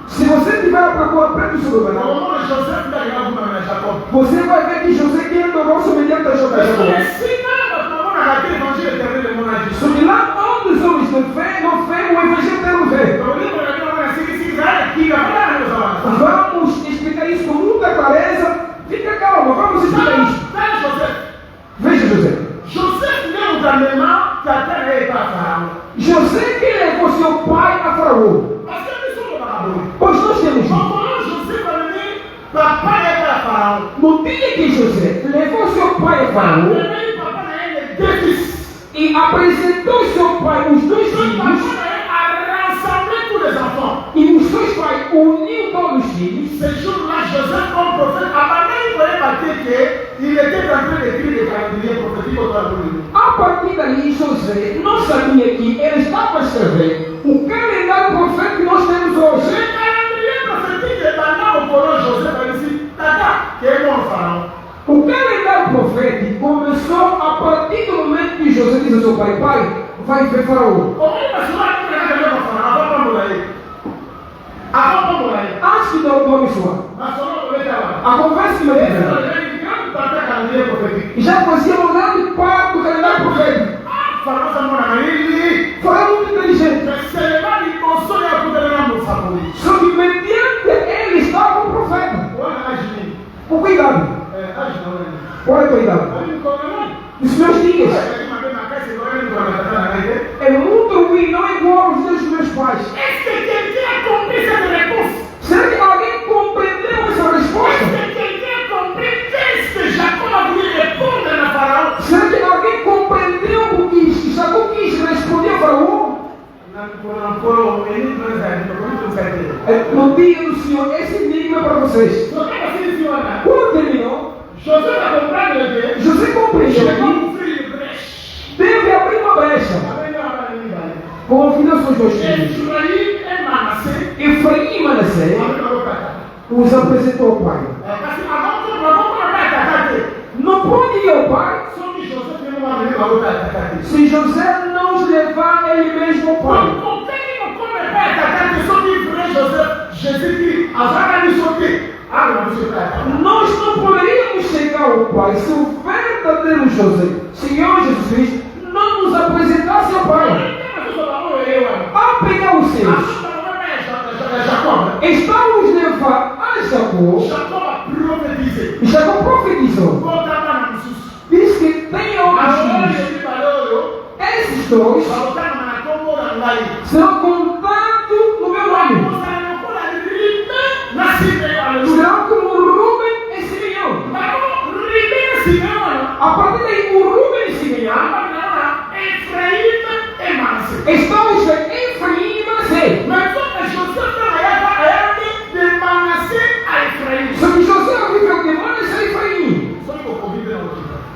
Se você tiver a procura preto sobre o canal, você vai ver que José que adorou o mediante José. Só que lá onde os homens não fé, o Evangelho tem no fé. Vamos explicar isso com muita clareza. Fica calma, vamos explicar isso. Veja José. José que levou seu pai a Faraó. Pois nós temos isso. No dia que José levou seu pai a Faraó e apresentou seu pai os dois filhos, e os dois pais uniu todos os filhos. Ce jour-là, Joseph, comme prophète, a même remarqué qu'il était en train d'écrire des calendriers prophétiques autour de lui. A partir daí, José não sabia que ele estava a escrever o calendário profético que nós temos hoje. Le calendrier prophétique est maintenant au colon Joseph, il dit, Tata, qui est mon pharaon. O calendário profético começou a partir do momento que José disse ao seu pai: Pai, vai ver Faraó. Antes de eu abençoar, a conversa que me deu já fazia uma grande parte do calendário profético. Faraó muito inteligente. Só que mediante ele estava o profeta. Com cuidado. Qual é a tua idade? Nos meus dias. É muito ruim, não é igual aos dias dos meus pais. Será que alguém compreendeu essa resposta? Será que alguém compreendeu o que Jacó quis responder a Faraó? No dia do Senhor, esse enigma é para vocês. Quando terminou, José compreendeu que deve abrir uma brecha com o filho dos seus dois filhos, Efraim e Manassés. os apresentou ao pai. Não pode ir ao pai se José não os levar ele mesmo ao pai. Nós não poderíamos chegar ao pai se o verdadeiro José, Senhor Jesus Cristo, não nos apresentasse ao pai. Ao pegar os seus, estamos levando a Jacó. Jacó profetizou. Diz que tem outros filhos. Esses dois serão contados no meu nome. Serão como Rubem e Simeão. A partir daí, o Rubem e Simeão estão escritos Efraim e Manassés. Só que José viveu de Manassés e Efraim.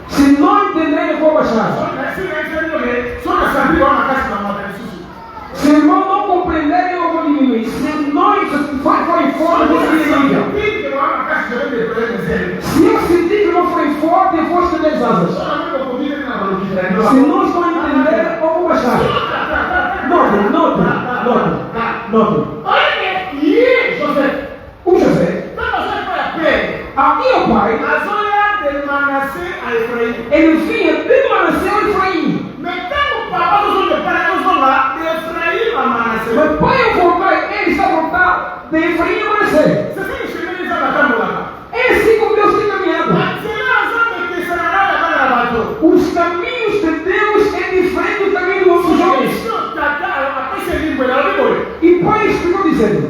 Se não entender, eu vou baixar. Se o irmão não compreender, eu vou diminuir. Se nós forem fortes, eu vou diminuir. Se eu sentir que não forem fortes, eu vou estender as asas. Se não estão entendendo, eu vou baixar. Note. O José, aqui o pai, ele vinha de Manassés a Efraim. Mas pai ao voltar, ele está voltando de Efraim a Manassés. É assim como Deus tem caminhado. Os caminhos de Deus é diferente do caminho dos outros homens. E pai explicou dizendo: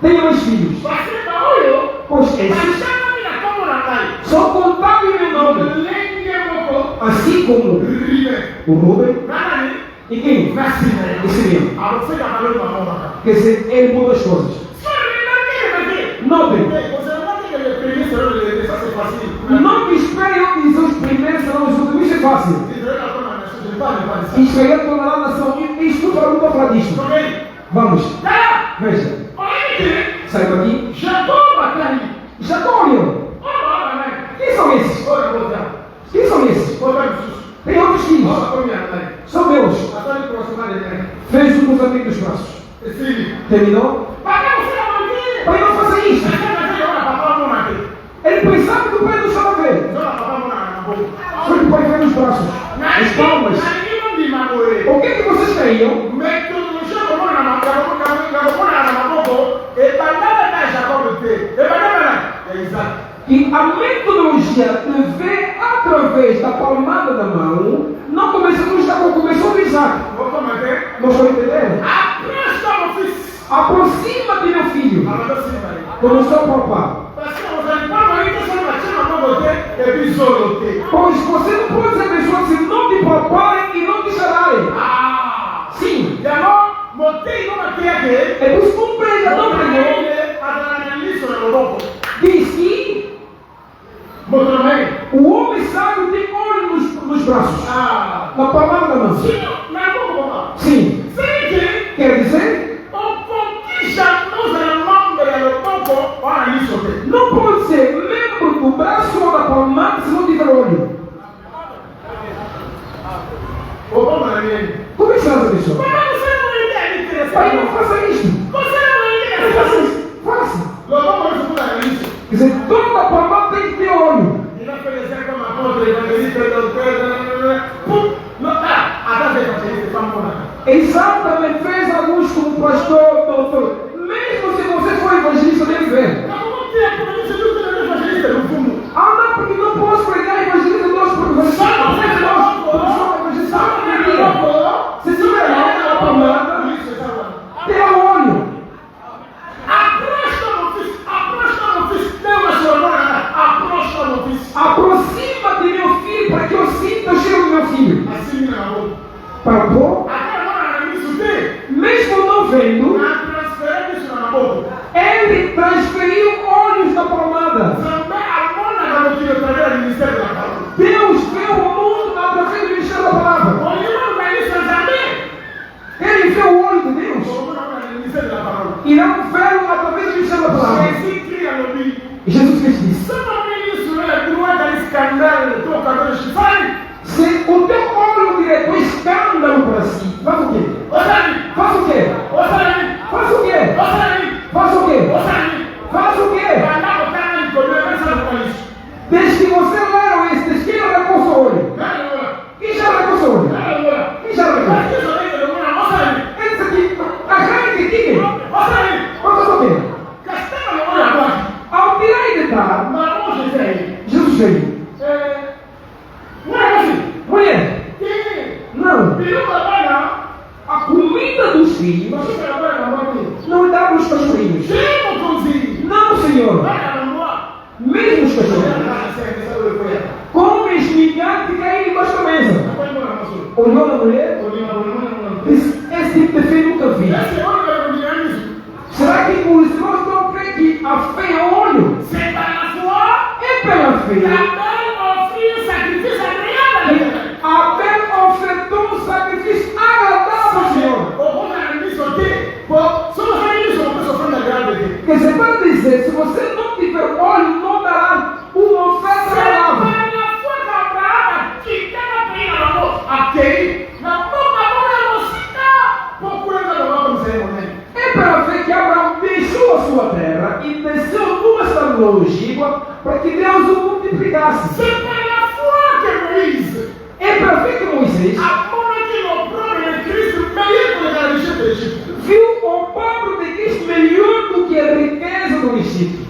tenha mais filhos, pois esses são contados em meu nome, assim como o Rubem e quem? E Simeão. Quer dizer, ele muda as coisas. Notem. Não que espere eu dizer os primeiros serão os últimos. Isso é fácil. Israel tornará a nação. Isto para nunca falar disto. Vamos. Veja. Saiu daqui. Jacó olhou. Quem são esses? Quem são esses? Tem outros filhos. São meus. Fez o cruzamento dos braços. Terminou? Pai, não faça isso. Ele pensava que o pai não estava a ver. Foi que o pai fez nos braços. As palmas. O que é que vocês queriam? E a metodologia de ver através da palmada da mão não começou com Jacó, começou com Isaac. Não estou entendendo? Aproxima-te, meu filho. Começou a palpar. Pois você não pode ser pessoa se não te palparem e não te chorarem. Sim. É por isso que um pregador pregou. Diz que o homem sábio tem óleo nos braços. Na palma da mão. Sim. Quer dizer? Não pode ser membro do braço ou da palmada se não tiver óleo. Como é que faz a pessoa? Pai, não faça isso. Faça. Quer dizer, toda palmada tem que ter óleo. Exatamente, fez alguns como pastor, doutor. Mesmo se você for evangelista, deve ver. Não, porque não posso pregar evangelista, nós evangelista. Se tiver a palmada, tem óleo. Aproxima-te, meu filho, para que eu sinta o cheiro do meu filho. Para pôr, mesmo não vendo, o teu olho direito é escândalo para si, faz o quê? Faz o quê? Faz o quê? Faz o quê? Faz o quê? Desde que você leram isso, desde que ele recosta o olho. Quem já recosta o olho? Quem já recosta? Esse aqui, arranque aqui. Faz o quê? Ao tirar e deitar, Jesus veio. Mulher, não. A comida dos filhos não dá para os cachorrinhos. Não, Senhor. Mesmo os cachorrinhos. Comes migalha que cai embaixo da mesa. Olhou na mulher? Disse, esse tipo de fé nunca vi. Será que os irmãos não creem que a fé é o olho? É pela fé. Abel ofertou um sacrifício agradável, Senhor. Quer dizer, para dizer, se você não tiver olho, não dará uma oferta agradável. É pela fé que Abraão deixou a sua terra e desceu numa cidade longínqua para que Deus o multiplicasse. É pela fé que Moisés viu o pobre de Cristo melhor do que a riqueza do Egito.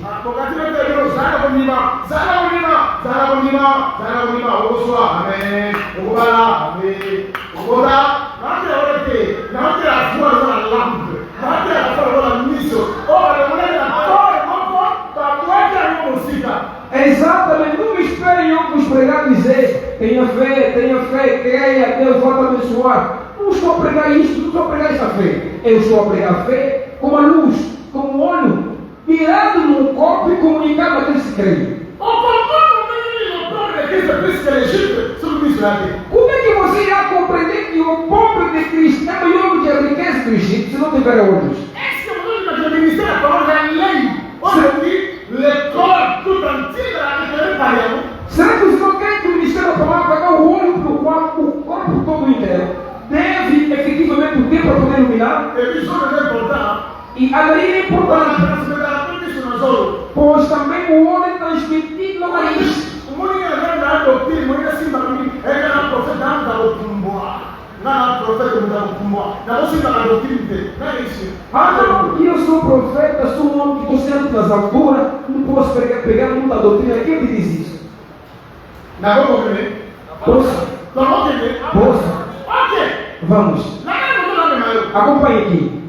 É exatamente, não me esperem eu vos pregar e dizer tenha fé, creia, Deus vai te abençoar. Não estou a pregar isto, não estou a pregar esta fé. Eu estou a pregar a fé como a luz, como o olho, mirado num copo e comunicado a quem se crê. Como é que você irá compreender que o pobre de Cristo é melhor do que a riqueza do Egito se não tiver olhos? Será que o Senhor quer que o ministério da palavra vai dar o olho pelo qual o corpo todo inteiro deve efetivamente o tempo para poder iluminar? E a lei é importante, pois também o olho é transmitido na raiz. Não, que eu sou profeta, sou um homem que estou sempre nas alturas, não posso pegar muita doutrina. Quem me diz isso? Poxa. Vamos. Acompanhe aqui.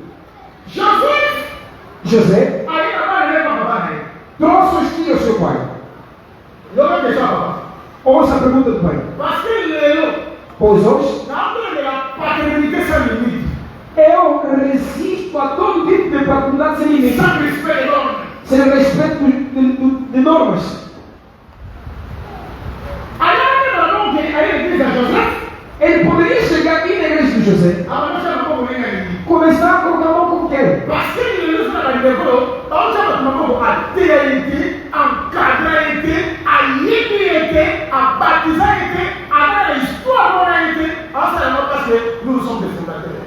José trouxe os filhos ao seu pai. Ouça a pergunta do pai. Pois hoje eu resisto a todo tipo de paternidade sem limite, sem respeito de normas. Ele poderia chegar aqui na igreja de José, começar a colocar a mão como quer.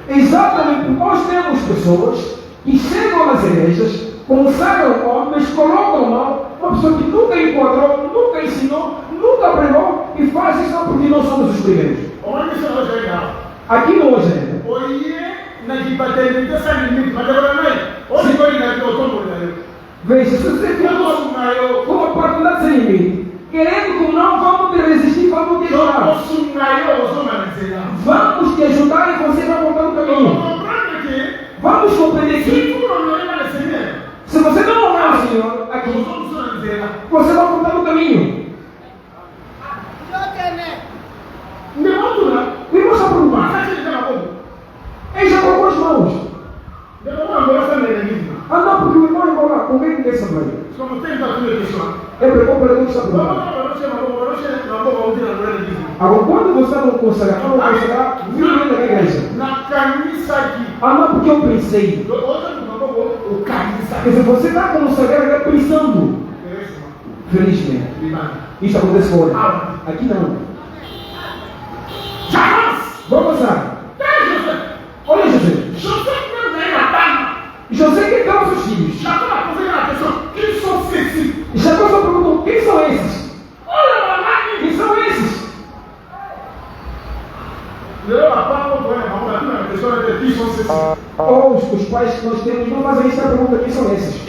Exatamente, nós temos pessoas que chegam nas igrejas, consagram homens, colocam a mão, uma pessoa que nunca enquadrou, nunca ensinou, nunca pregou e faz isso porque nós somos os primeiros. Aqui no Evangelho. Veja, se você for com uma oportunidade sem limite, querendo que não, vamos te resistir, vamos te ajudar. Vamos te ajudar e você vai voltar no caminho. Vamos compreender que se você não honrar o Senhor aqui, você vai voltar no caminho. Me mostra por um. Ele já colocou as mãos. Ah não, porque o irmão vai lá, com quem ninguém sabe. Ele pregou para Deus essa pergunta. Agora, quando você não consagrar, viu dentro da igreja? Ah não, porque eu pensei. Quer dizer, você está consagrado pensando. Felizmente. Isso acontece fora. Aqui não. Vamos lá. Olha José. José que causa os filhos. Jacó só perguntou: quem são esses? Quem são esses? Ou os pais que nós temos não fazem essa pergunta: quem são esses?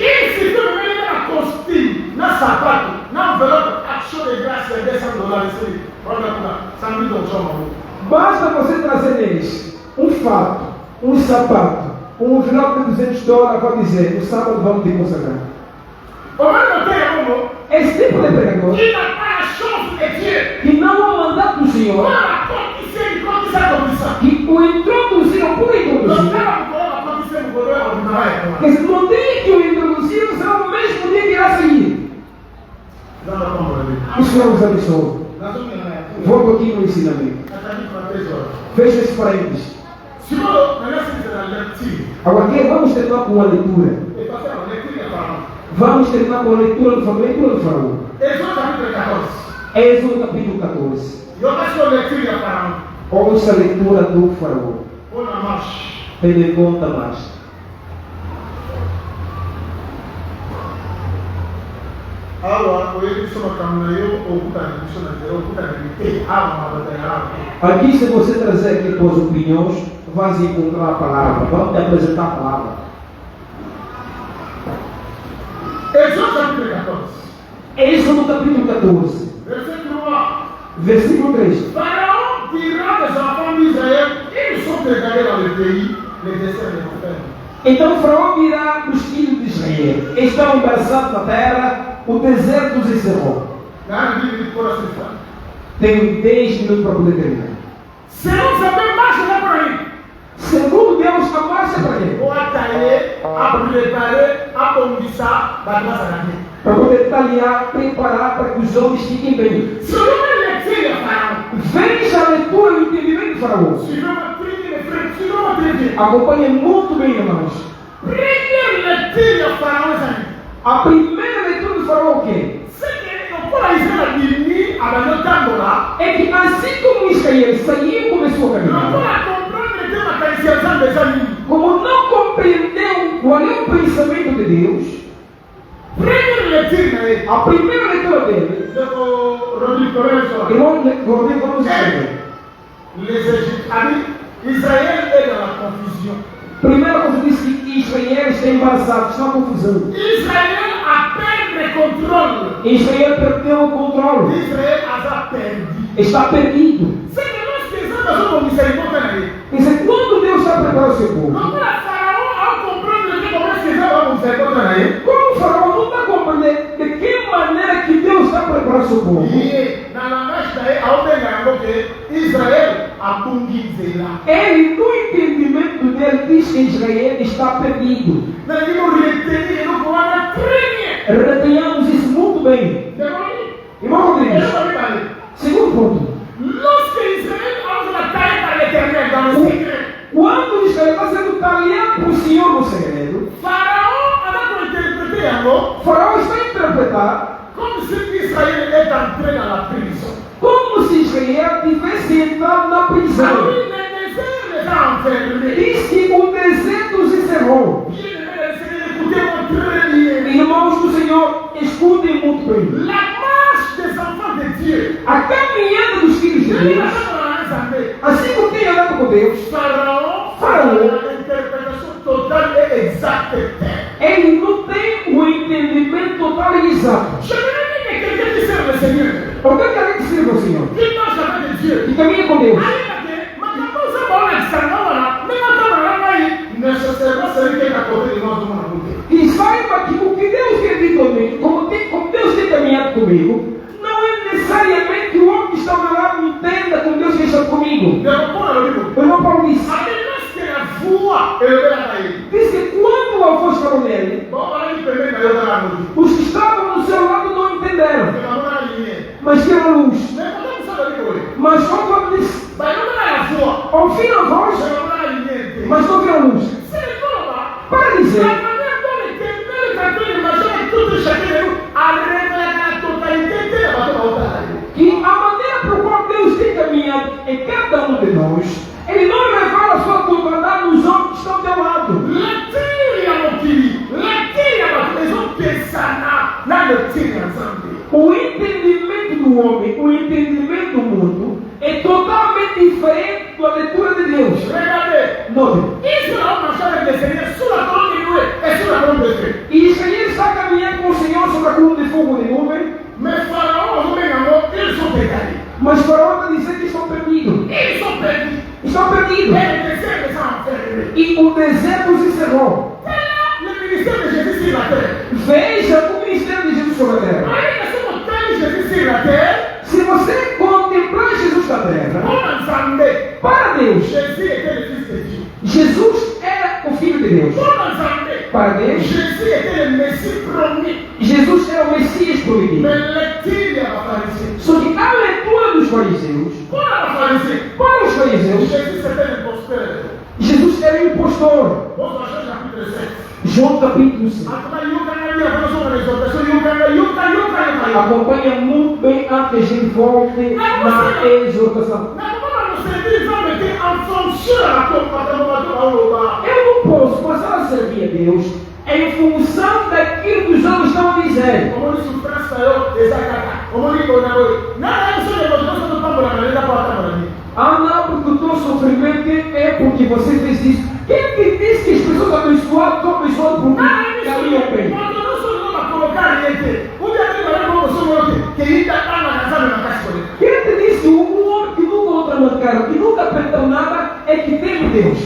Basta você trazer neles um fato, um sapato, um envelope de $200, vai dizer: no sábado vamos te consagrar. Esse tipo de pregador que não há mandato do Senhor, que o introduziram por introduzir, que se no dia que o introduziram será o mesmo dia que irá sair. O Senhor nos abençoe. Volto aqui no ensinamento. Fecha esse parênteses. Agora aqui vamos terminar com uma leitura. Vamos terminar com a leitura do Faraó. Leitura do Faraó. Êxodo capítulo 14. Ouça a leitura do Faraó. Tendo em conta mais. Aqui, se você trazer aqui tuas opiniões, vais encontrar a palavra. Vamos te apresentar a palavra. Êxodo capítulo 14. Versículo 3. Pharaon dira des enfants d'Israël, ils sont égarés dans le pays, les desseins de l'enfer. Então o Faraó dirá dos filhos de Israel: estão embaraçados na terra, o deserto os encerrou. Tenho 10 minutos para poder terminar. Segundo Deus, a marcha para quê? Para poder talhar, preparar para que os homens fiquem bem. Veja a leitura e o entendimento do Faraó. Acompanhe muito bem, irmãos. A primeira leitura do Faraó o quê? É que assim como Israel saiu e começou a caminhar, como não compreendeu qual é o pensamento de Deus, a primeira leitura dele, irmão Rodrigo, vamos escrever. Israël est dans la confusion. Primeira coisa diz que Israel está embaraçado, está na confusão. Israël a perdu le contrôle. Israel perdeu o controle. Israël a perdu. Está perdido. C'est que lorsque ça va comme miséricorde. Isso é quando Deus está preparando o seu povo. Como o Faraó a compreender como é que ça va como miséricorde. Como o Faraó não está compreendendo de que maneira que Deus está preparando o seu povo. E na lamesta é a outra que Israel a bungizela. Ele, no entendimento dele, diz que Israel está perdido. Retenhamos isso muito bem. Irmão Rodrigues, segundo ponto. Quando Israel está sendo talhado por Senhor no segredo, Faraó está interpretando como se Israel é entré na prisão. Como se Israel tivesse entrado na prisão. Diz que o deserto se encerrou. Irmãos do Senhor, escutem muito bem. A caminhada dos filhos de Deus, assim como tem andado com Deus, Faraó, ele não tem o entendimento total e exato. Eu quero que alguém sirva ao Senhor, que caminha com Deus. E saiba que o que Deus tem dito a mim, como Deus tem caminhado comigo, não é necessariamente que o homem que está ao meu lado entenda como Deus tem estado comigo. Eu não falo isso. Diz que quando o avô estava nele, os que estavam do seu lado não entenderam. Mas tinha luz. Mas só quando disse, ouvi a voz, mas não vi a luz. Para dizer que a maneira por qual Deus tem caminhado em cada um de nós entendimento do mundo é totalmente diferente da leitura de Deus. Regardez. Note. Israël marchait avec le Seigneur sous la colonne de Noé et sous la colonne de feu. Israël está caminhando com o Senhor sobre a coluna de fogo de nuvem. Mais Pharaon, ils sont égarés. Mas Faraó está dizendo que estão perdidos. Ils sont perdus. Estão perdidos. Et le désert les a enfermés. E o deserto se encerrou. Le ministère de Jésus sur la terre. Veja o ministério de Jesus sobre a terra. Allez, laissez monter Jésus sur la terre. Se você contemplar Jesus na terra, On entendait. para Deus, Jésus était le fils de Dieu. Jesus era o Filho de Deus. On entendait. Para Deus, Jésus était le Messie promis. Jesus era o Messias prometido. Mais lecture à la pharisée. Só que a leitura dos fariseus, Pour la pharisée, para os fariseus, Jésus c'était l'imposteur. Jesus era um impostor. Bon, Jean chapitre 7. João capítulo 5. Acompanha muito bem antes que a gente volte na exortação. Eu não posso passar a servir a Deus em função daquilo que os homens estão a dizer. Ah, não, porque o teu sofrimento é porque você fez isso. Quem te disse que as pessoas abençoadas estão abençoadas por mim? Caminham bem. Quem te disse que um homem que nunca outra na cara, que nunca perdeu nada, é que tem Deus?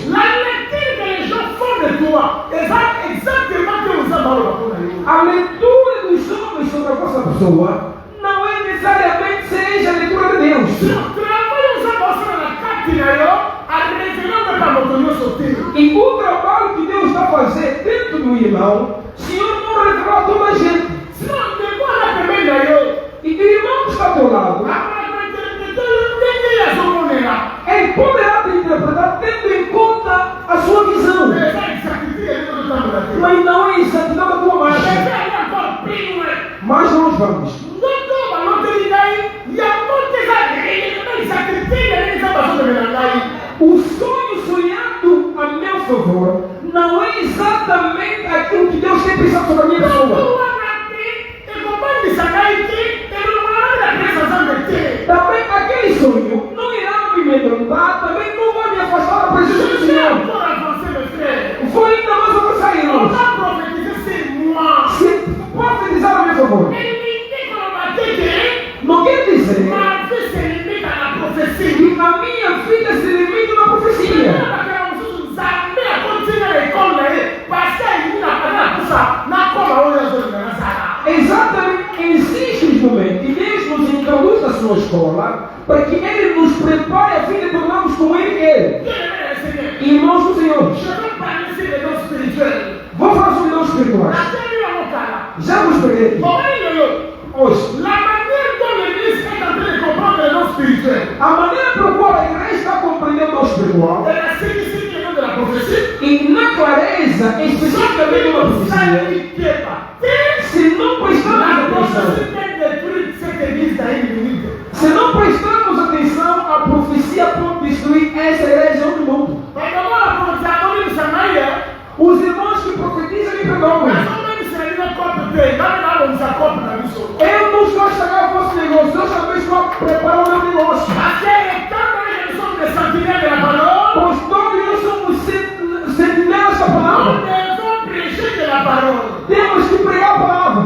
A leitura dos homens sobre a vossa pessoa não é necessariamente seja a leitura de Deus. E o trabalho que Deus está fazendo dentro do irmão, o Senhor não revelou a toda a gente. E o irmão que está ao teu lado, ele poderá te interpretar tendo em conta a sua visão. Mas não é exatidão da tua marcha. Mas nós vamos. O sonho sonhado a meu favor não é exatamente aquilo que Deus tem pensado sobre a minha pessoa. Também aquele sonho não irá me amedrontar, também não vai me afastar da presença do Senhor. Vou ainda mais avançar, irmãos. Se profetizar a meu favor, não quer dizer que a minha vida se limita na profecia. Exatamente, existe um momento que Deus nos introduz na sua escola para que Ele nos prepare a fim de tornarmos como Ele quer. Irmãos do Senhor, vou falar sobre dons espirituais. Já vos peguei aqui. Hoje, a maneira pela qual a igreja está compreendendo o dom espiritual e na clareza especificamente uma profecia, se não prestarmos atenção, a profecia pode destruir essa igreja no mundo. Os irmãos que profetizam me perdoam. Eu não estou a estragar o vosso negócio, eu também estou a preparar o meu negócio. Pois todos nós somos sentinelas da palavra. Temos que pregar a palavra.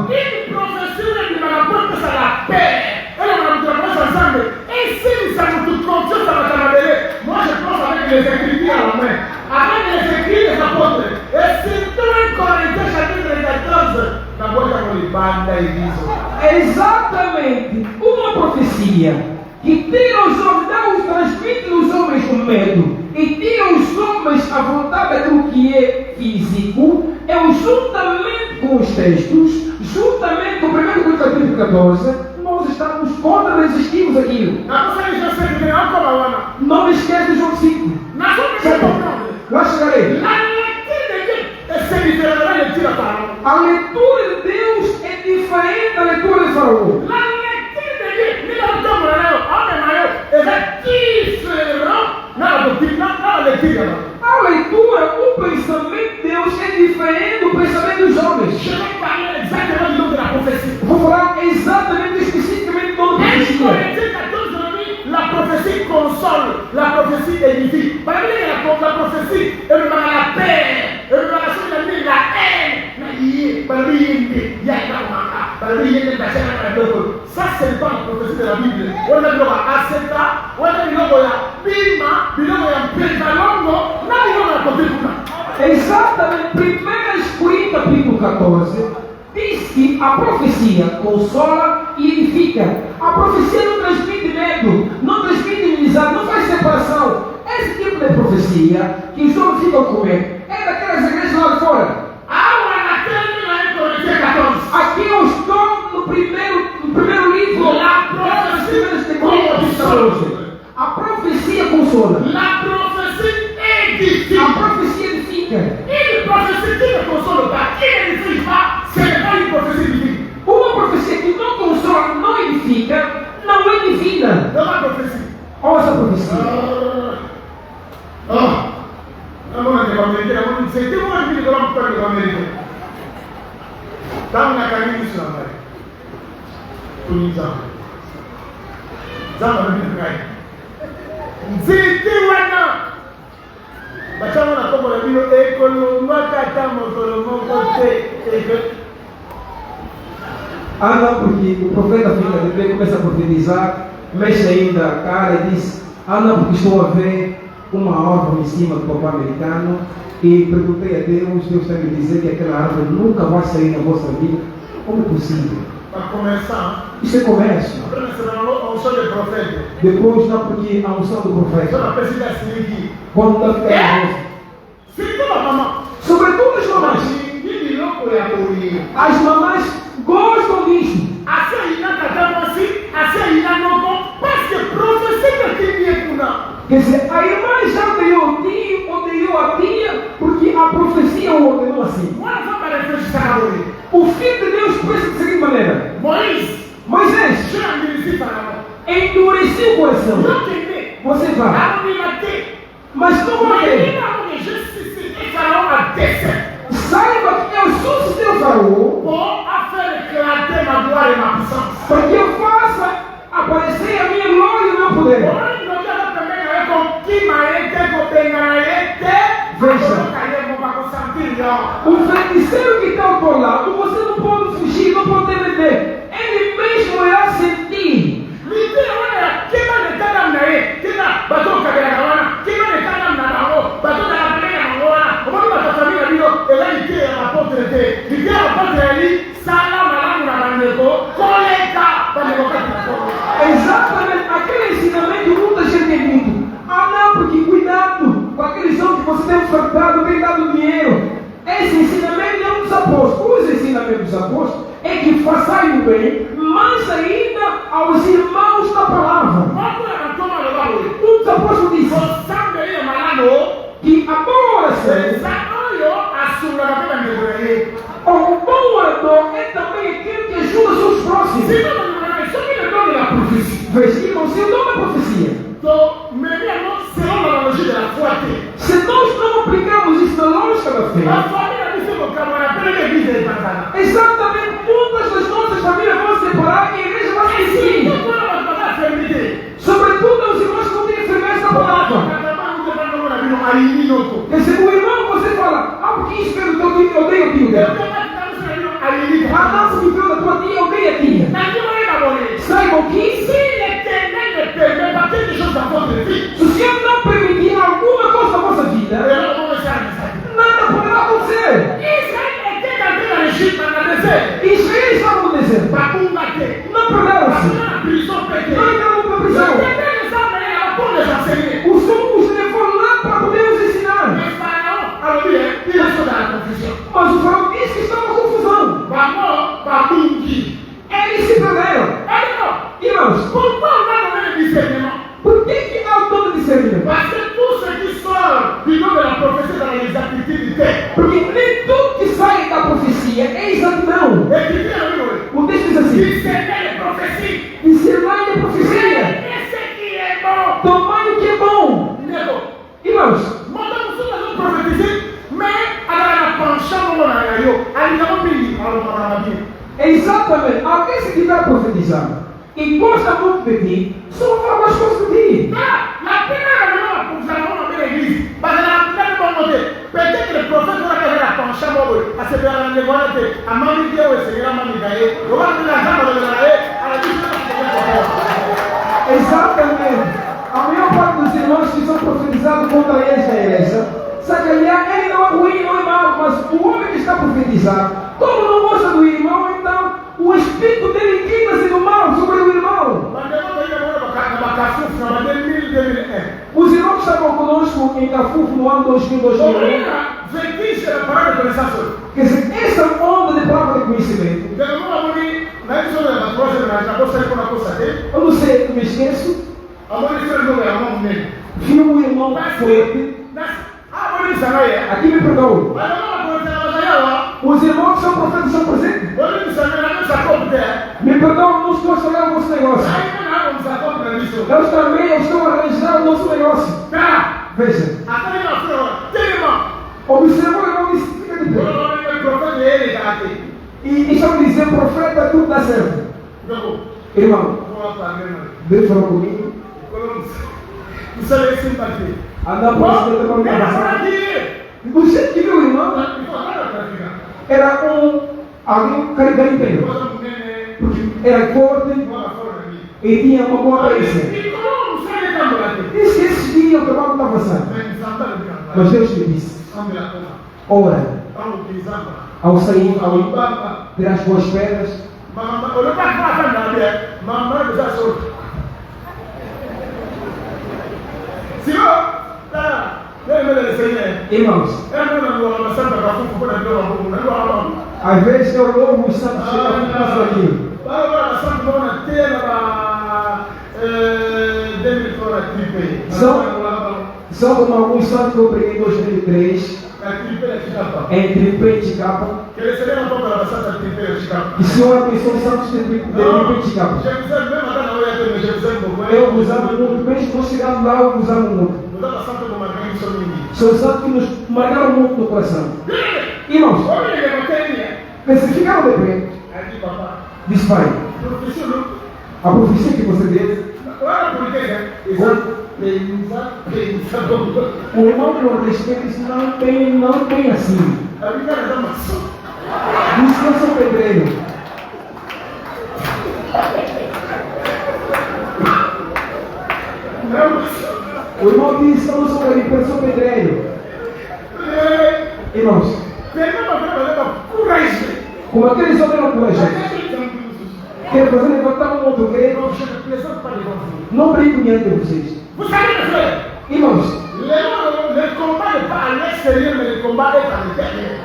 Exatamente uma profecia que tira os homens, transmite os homens o medo e tira os homens a vontade daquilo que é físico, é juntamente com os textos, juntamente com o 1 Coríntios capítulo 14, nós estamos contra resistimos aquilo. Não me esquece de João 5. Lá chegarei. A leitura de Deus é diferente da leitura de Faraó. A leitura, o pensamento de Deus é diferente do pensamento dos homens. Vou falar exatamente, especificamente do profecia. prophétie édifie. La prophétie, elle me parle la paix, elle me parle la haine. Ça, c'est pas la prophétie de la Bible. On a dit on a Exatamente, 1 Coríntios capítulo 14 diz que a profecia consola e edifica. A profecia não transmite medo, não transmite inimizade, não faz separação. Esse tipo de profecia que os homens ficam com medo é daquelas igrejas lá de fora. Aqui eu estou no primeiro livro lá, a profecia consola. A profecia edifica. Uma profecia que não consola, não edifica, não é divina. Olha essa profecia. Não, porque o profeta fica de pé, começa a profetizar, mexe ainda a cara e diz: não, porque estou a ver uma árvore em cima do papá americano e perguntei a Deus está me dizer que aquela árvore nunca vai sair na vossa vida. Como é possível? Para começar, isso é comércio. Depois não, porque a unção do profeta. Quando está ficando sobretudo as mamães. As mamães gostam disso. Quer dizer, a irmã já odeia o tio, odeia a tia, porque a profecia o ordenou assim. O Filho de Deus pensa da seguinte maneira: Moisés endureceu o coração. Você vai, mas não vai. Saiba que eu suscitei o faraó para que eu faça aparecer a minha glória e o meu poder. Veja, o feiticeiro que está ao teu lado, você não pode fugir, não pode defender. Ele mesmo irá sentir. Exatamente aquele ensinamento muita gente tem muito. Não, porque cuidado com aqueles homens que você tem ofertado, tem dado dinheiro. Esse ensinamento é um dos apóstolos. Os ensinamentos dos apóstolos é que façai o bem, mas ainda aos irmãos da palavra. Um dos apóstolos disse que a boa oração, o bom orador é também aquele que ajuda os seus próximos. Versículo, se o dom da profecia. Se nós não aplicamos isso na lógica da fé, exatamente, muitas das nossas famílias vão se separar e a igreja vai se dividir. Sobretudo os irmãos que não têm firmeza na palavra. Quer dizer, o irmão você fala: porque isso pelo teu tio, eu odeio o tio dela. Não, se me viu da tua tia, eu odeio a tia. Saibam que se o Senhor não permitir alguma coisa na vossa vida, nada poderá acontecer. Israel estava no deserto. Não perderam-se. Não entraram para a prisão. Os levou lá para poder os ensinar. Mas o faraó disse que estava confusão. Eles se perderam. Irmãos, por que há o dom de discernimento? Porque nem tudo que sai da profecia é exatidão. O texto diz assim: discernir a profecia. Tomai o que é bom. Irmãos, exatamente, alguém se estiver profetizando e gosta muito de ti, só fala as coisas de ti. ok. Peut-être que le prophète va faire la penchée à se faire un négocié. À Mamie, au Seigneur, Mamie Gaé. On va dire la jambe de la haie à la vie. Exatamente. A maior parte dos irmãos que são profetizados contra eles na igreja, Zacarias, ele não é ruim, não é mau, mas o homem que está profetizando, como não gosta do irmão, então o espírito dele inclina-se no mal sobre o irmão. Os irmãos que estavam conosco em Cafuf no ano 2000. Quer dizer, essa onda de palavra de conhecimento. Eu não sei, eu me esqueço. Vi um irmão forte. Aqui me perdoa. Os irmãos que são profetas são presentes. Me perdoa, não estou a estragar o vosso negócio. Eu também estou a arranjar o nosso negócio. Veja. Observa o irmão e fica de pé. E estão dizendo, profeta, tudo dá certo. Irmão, Deus falou comigo. Andar por cima da comunicação. Você que viu o irmão? Era alguém garimpeiro. Porque era forte e tinha uma boa aparência. Disse que esse dia o trabalho estava passando. Mas Deus lhe disse: ora, ao sair, ao ter as boas pedras. Irmãos, às vezes eu louvo os santos aqui. São como alguns santos que eu preguei em 2003. Em Tripé de Capa. Que o Senhor abençoe os santos de Tripé de Capa. Eu vos amo muito, mesmo que não chegando lá, eu vos amo muito. São santos que nos marcaram muito no coração. Irmãos, se ficaram de pé, diz pai, a profecia que você deu. O irmão que respeita não tem assim. Diz que eu sou pedreiro. O irmão diz que eu sou pedreiro. Irmãos, como aqueles homens não coragem. Quero fazer levantar um outro grego. Não brigo diante de vocês. Irmãos,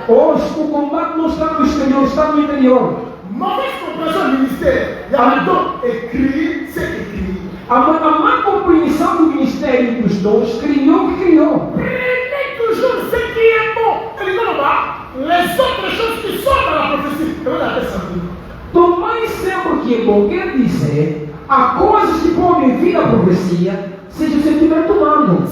hoje o combate não está no exterior, está no interior. A má compreensão do ministério e dos dons criou o que criou. Tomai sempre o que é bom, quer dizer, há coisas que podem vir à profecia, seja o sentimento humano.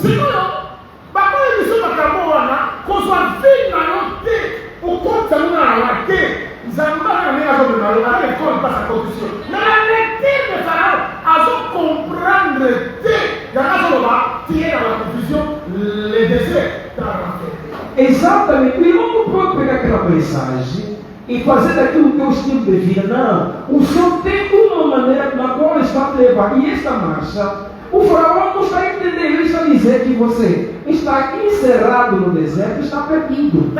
Exatamente, o irmão não pode pegar aquela mensagem e fazer daquilo o teu estilo de vida. Não, o Senhor tem uma maneira na qual está a te levar. E esta marcha, o faraó não está a entender, ele está a dizer que você está encerrado no deserto, está perdido.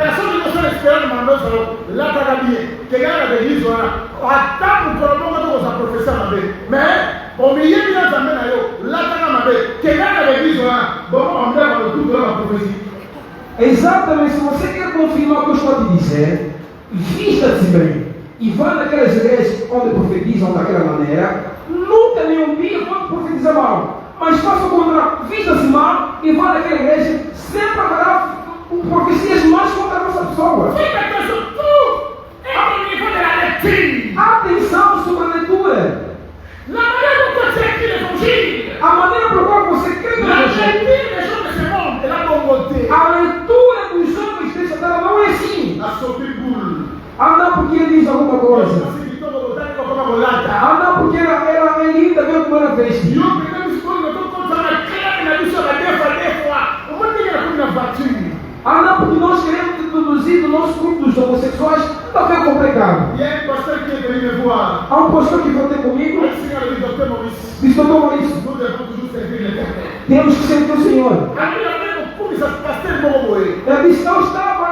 Exatamente, se você quer confirmar o que eu estou a te dizer, vista-se bem e vá naquelas igrejas onde profetizam daquela maneira. Nunca nenhum dia vão profetizar mal, mas faça o contrário, vista-se mal e vá naquela igreja, sempre haverá profecias mais contra a nossa pessoa. Atenção sobre a leitura. A maneira pela qual você crê no Evangelho. A leitura dos homens dessa terra não é assim. Andar porque ele diz alguma coisa. Andar porque ela é linda, vê como ela veste. Andar porque nós queremos introduzir no nosso grupo dos homossexuais está bem complicado. Il y a un pasteur qui est venu me voir. Há um pastor que foi ter comigo, Le Seigneur dit, docteur Maurice, disse, doutor Maurício, nous devons toujours servir l'Éternel. temos que servir o Senhor. Ami, como isso pasteur Momoé. Ela disse, não estava,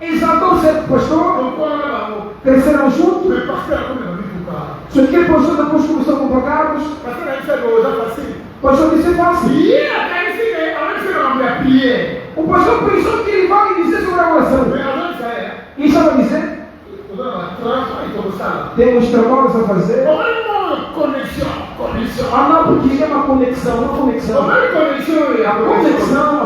exaltou o certo pastor, Donc, on a là-bas. cresceram juntos, Le pasteur, comme il a dit tout ça. só que o pastor depois começou a comprar carros, Pasteur a dit ça aux gens faciles. o pastor disse, é fácil. Il a ici, on a fait la prière. O pastor pensou que ele vai me dizer sobre a oração. Mais avant ça, E isso vai dizer, temos trabalhos a fazer. connexion. Ah não, porque é uma conexão, uma conexão. A conexão.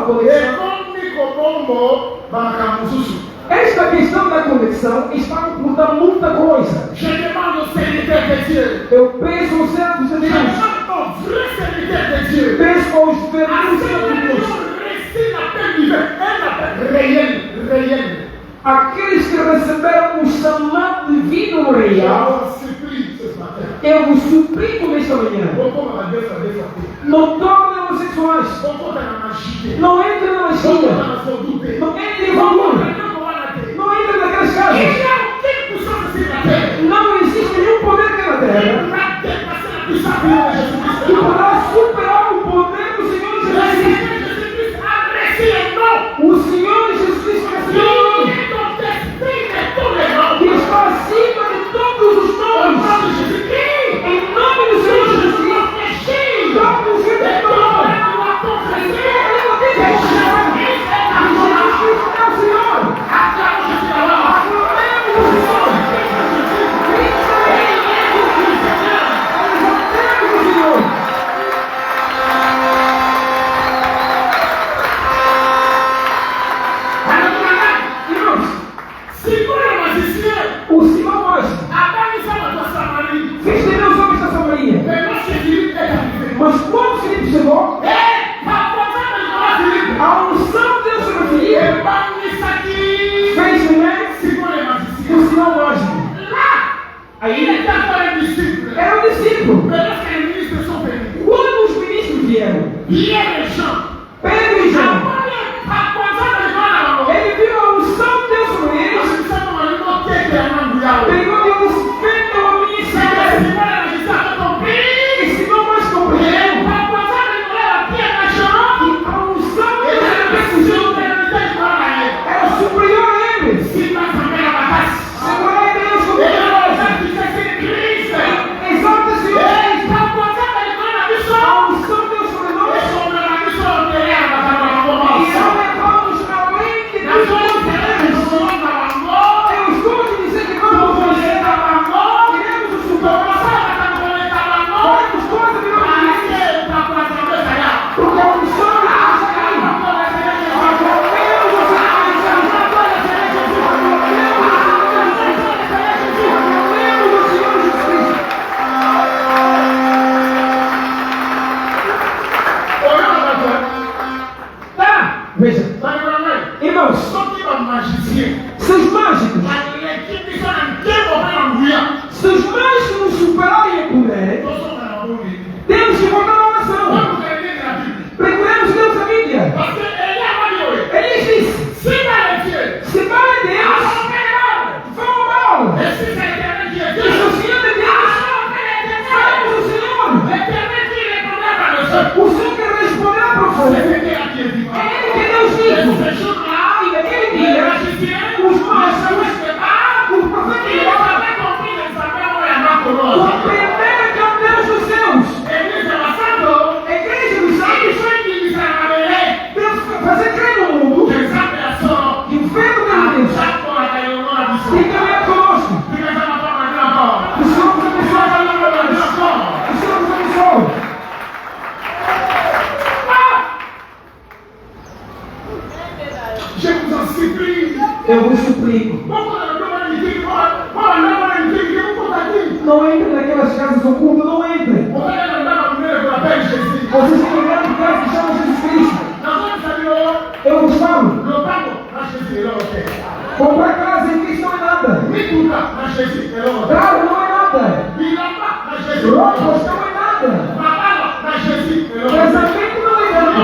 Esta questão da conexão está a comportar muita coisa. Je demande au serviteur de Dieu. Eu peço aos servos de Je Deus. demande au vrai serviteur de Dieu. Peço aos verdadeiros servos de Deus. Réel. Aqueles que receberam o chamado divino real, eu vos suplico nesta manhã. Não tornem homossexuais. Não entrem na magia. Não entrem em valor. Não entrem naquelas casas. Não existe nenhum poder aqui na terra que poderá superar o poder do Senhor Jesus Cristo. O Senhor Jesus Cristo recebeu, que está acima de todos os nomes. Em nome do Senhor Jesus Cristo, todos os filhos de Deus. Jesus Cristo é o Senhor. O Senhor mágico fez de Deus homens da Samaria. Mas quando Filipe chegou, a unção de Deus sobre Filipe fez o Senhor mágico. Aí era um discípulo. Quando os ministros vieram, Pedro e João, ele viu a unção de Deus sobre eles. Pegou e os fez a missa. E se não mais compreendeu, que a unção de Deus era superior a eles. Segurar a Deus como Deus. Exalta-se eles. A unção de Deus sobre nós. E não levamos além que Deus nos eu estou te dizendo que vamos fazer. Queremos o superar. Queremos coisas de porque a unção de Deus está aí. Aclamemos o Senhor Jesus. Aclamemos o Senhor Jesus Cristo. Tá, veja. Irmãos, seus mágicos, se os mágicos nos superarem a poder, temos que voltar à oração. Procuremos Deus na Bíblia. Ele disse: se vai a Deus, vão amá-lo. Se o Senhor é Deus, faremos o Senhor. O Senhor quer responder à profunda. É Ele que Deus disse. E naquele dia, os mágicos, os profetas, compreenderam que é o Deus dos céus. A igreja dos santos, Deus fazer crer no mundo que o Filho de Deus tem que caminhar conosco. O Senhor nos abençoe. O Senhor nos abençoe. Eu vos suplico. Não entrem naquelas casas ocultas, não entrem. Vocês têm que entrar no casa que chama Jesus Cristo. Eu vos falo. Comprar casa em Cristo não é nada. Carro não é nada. Roupas não é nada. Casamento não é nada.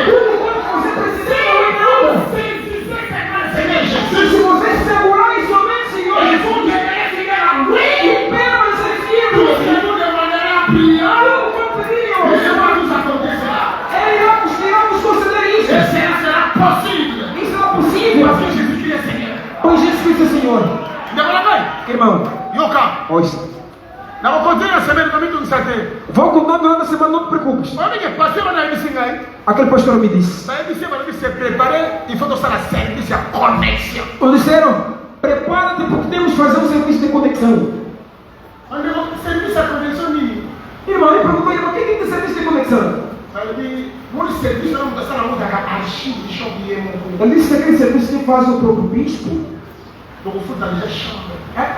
Tudo quanto você precisa não é nada. Irmão, Yoka. ouça. Na vou continuar a semana também do Sate. Vou continuar durante a semana, não te preocupes. Olha que passei na Ibisingai. Aquele pastor me disse. Na Ibisingai, para se preparar e foi estar a serviço, a conexão. Ou disseram, prepara-te porque temos que fazer um serviço de conexão. Onde eu serviço a conexão mínimo. Irmão, ele perguntou, irmão, o que é que é serviço de conexão? Ele serviço não está na música, a archivo de show de emo. Ele disse que aquele serviço que faz o próprio bispo. Do fortalecer chama.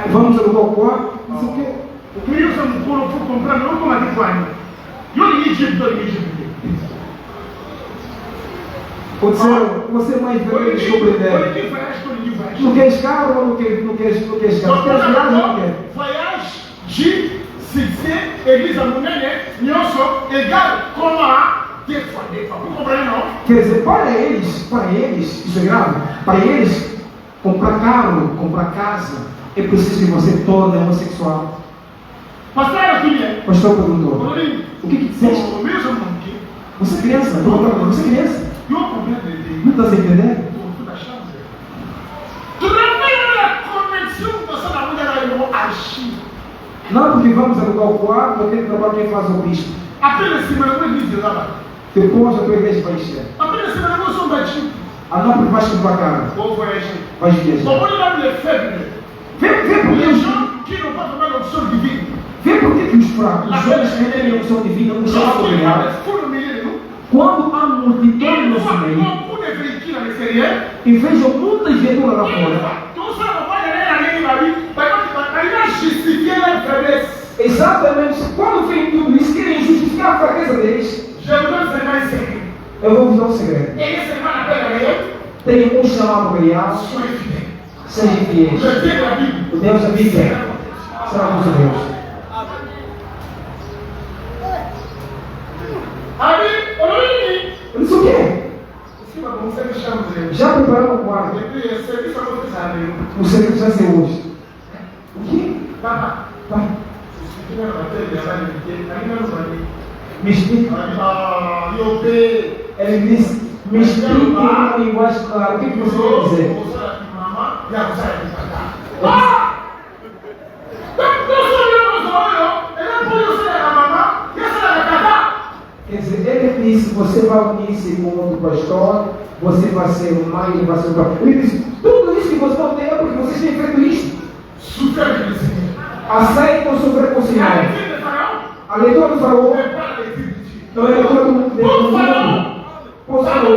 Vamos alugar o quarto, não sei o quê. O que eu sou um coro por comprar, não como a de Fani. Eu nem Egito, Ou disseram, você é mais velho que compreender. Não queres carro ou não queres carro? Queres viagem ou não quer? Voyage, Jeep, succès, église à Mounene, Nyonso, égal, comment, des fois. Vous comprenez, non? Quer dizer, para eles, isso é grave, para eles, comprar carro, comprar casa, é preciso que você torne homossexual. Pastor Aquilha. Pastor perguntou, o que disseste? O meu sou monkey. Você é criança? Você é criança? Eu compreendo. Não está a entender? Tu não vê a conexão com essa mulher no archivo. Não, porque vamos alugar o quarto, aquele trabalho quem faz o bispo. Apenas se não me diz lá. Depois a tua igreja vai encher. Apenas se não sou baixinho. Ah, não, porque vais comprar carro. Vou voyager. Vais viajar. Vou olhar para faible. Vê porque Les gens qui n'ont pas vraiment l'option divine. Vê por que os fracos, os homens que têm a opção divina, não são apoiados. Quando há multidão no nosso meio, e vejam muitas viaturas lá fora, exatamente, quando vem tudo isso, querem justificar a fraqueza deles. Eu vou vos dar um segredo. Tem um chamado real, sejam fiéis. O Deus da Bíblia será o nosso Deus. Eu disse o quê? Já preparamos o quarto. O serviço vai ser hoje. O quê? Me explica. Ele disse, me explique em uma linguagem clara. O que você quer dizer? Quer dizer, ele disse, você vai unir-se com outro pastor, você vai ser um mãe, ele vai ser um pai. Ele disse, tudo isso que você não tem é porque vocês têm feito isto. Aceitam sofrer com o Senhor. A leitura do faraó não é a leitura do mundo. O faraó.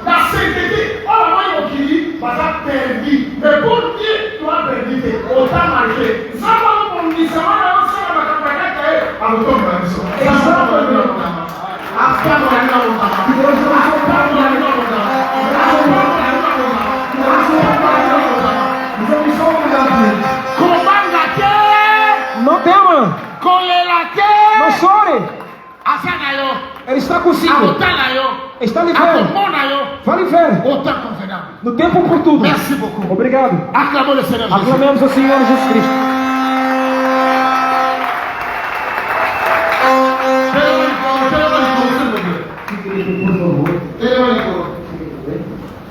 La sainteté, oh la mãe qui va perdu, mais pour qui tu as perdu, autant marché. Ça va pour nous, ça va ça va capacitar a automação. Exatamente. Não tema. Não chore. Ele está consigo. Está livre. Vale ver. No tempo oportuno. Merci beaucoup. Obrigado. Acclamons le Seigneur Jésus. Aclamemos o Senhor Jesus Cristo. Por favor.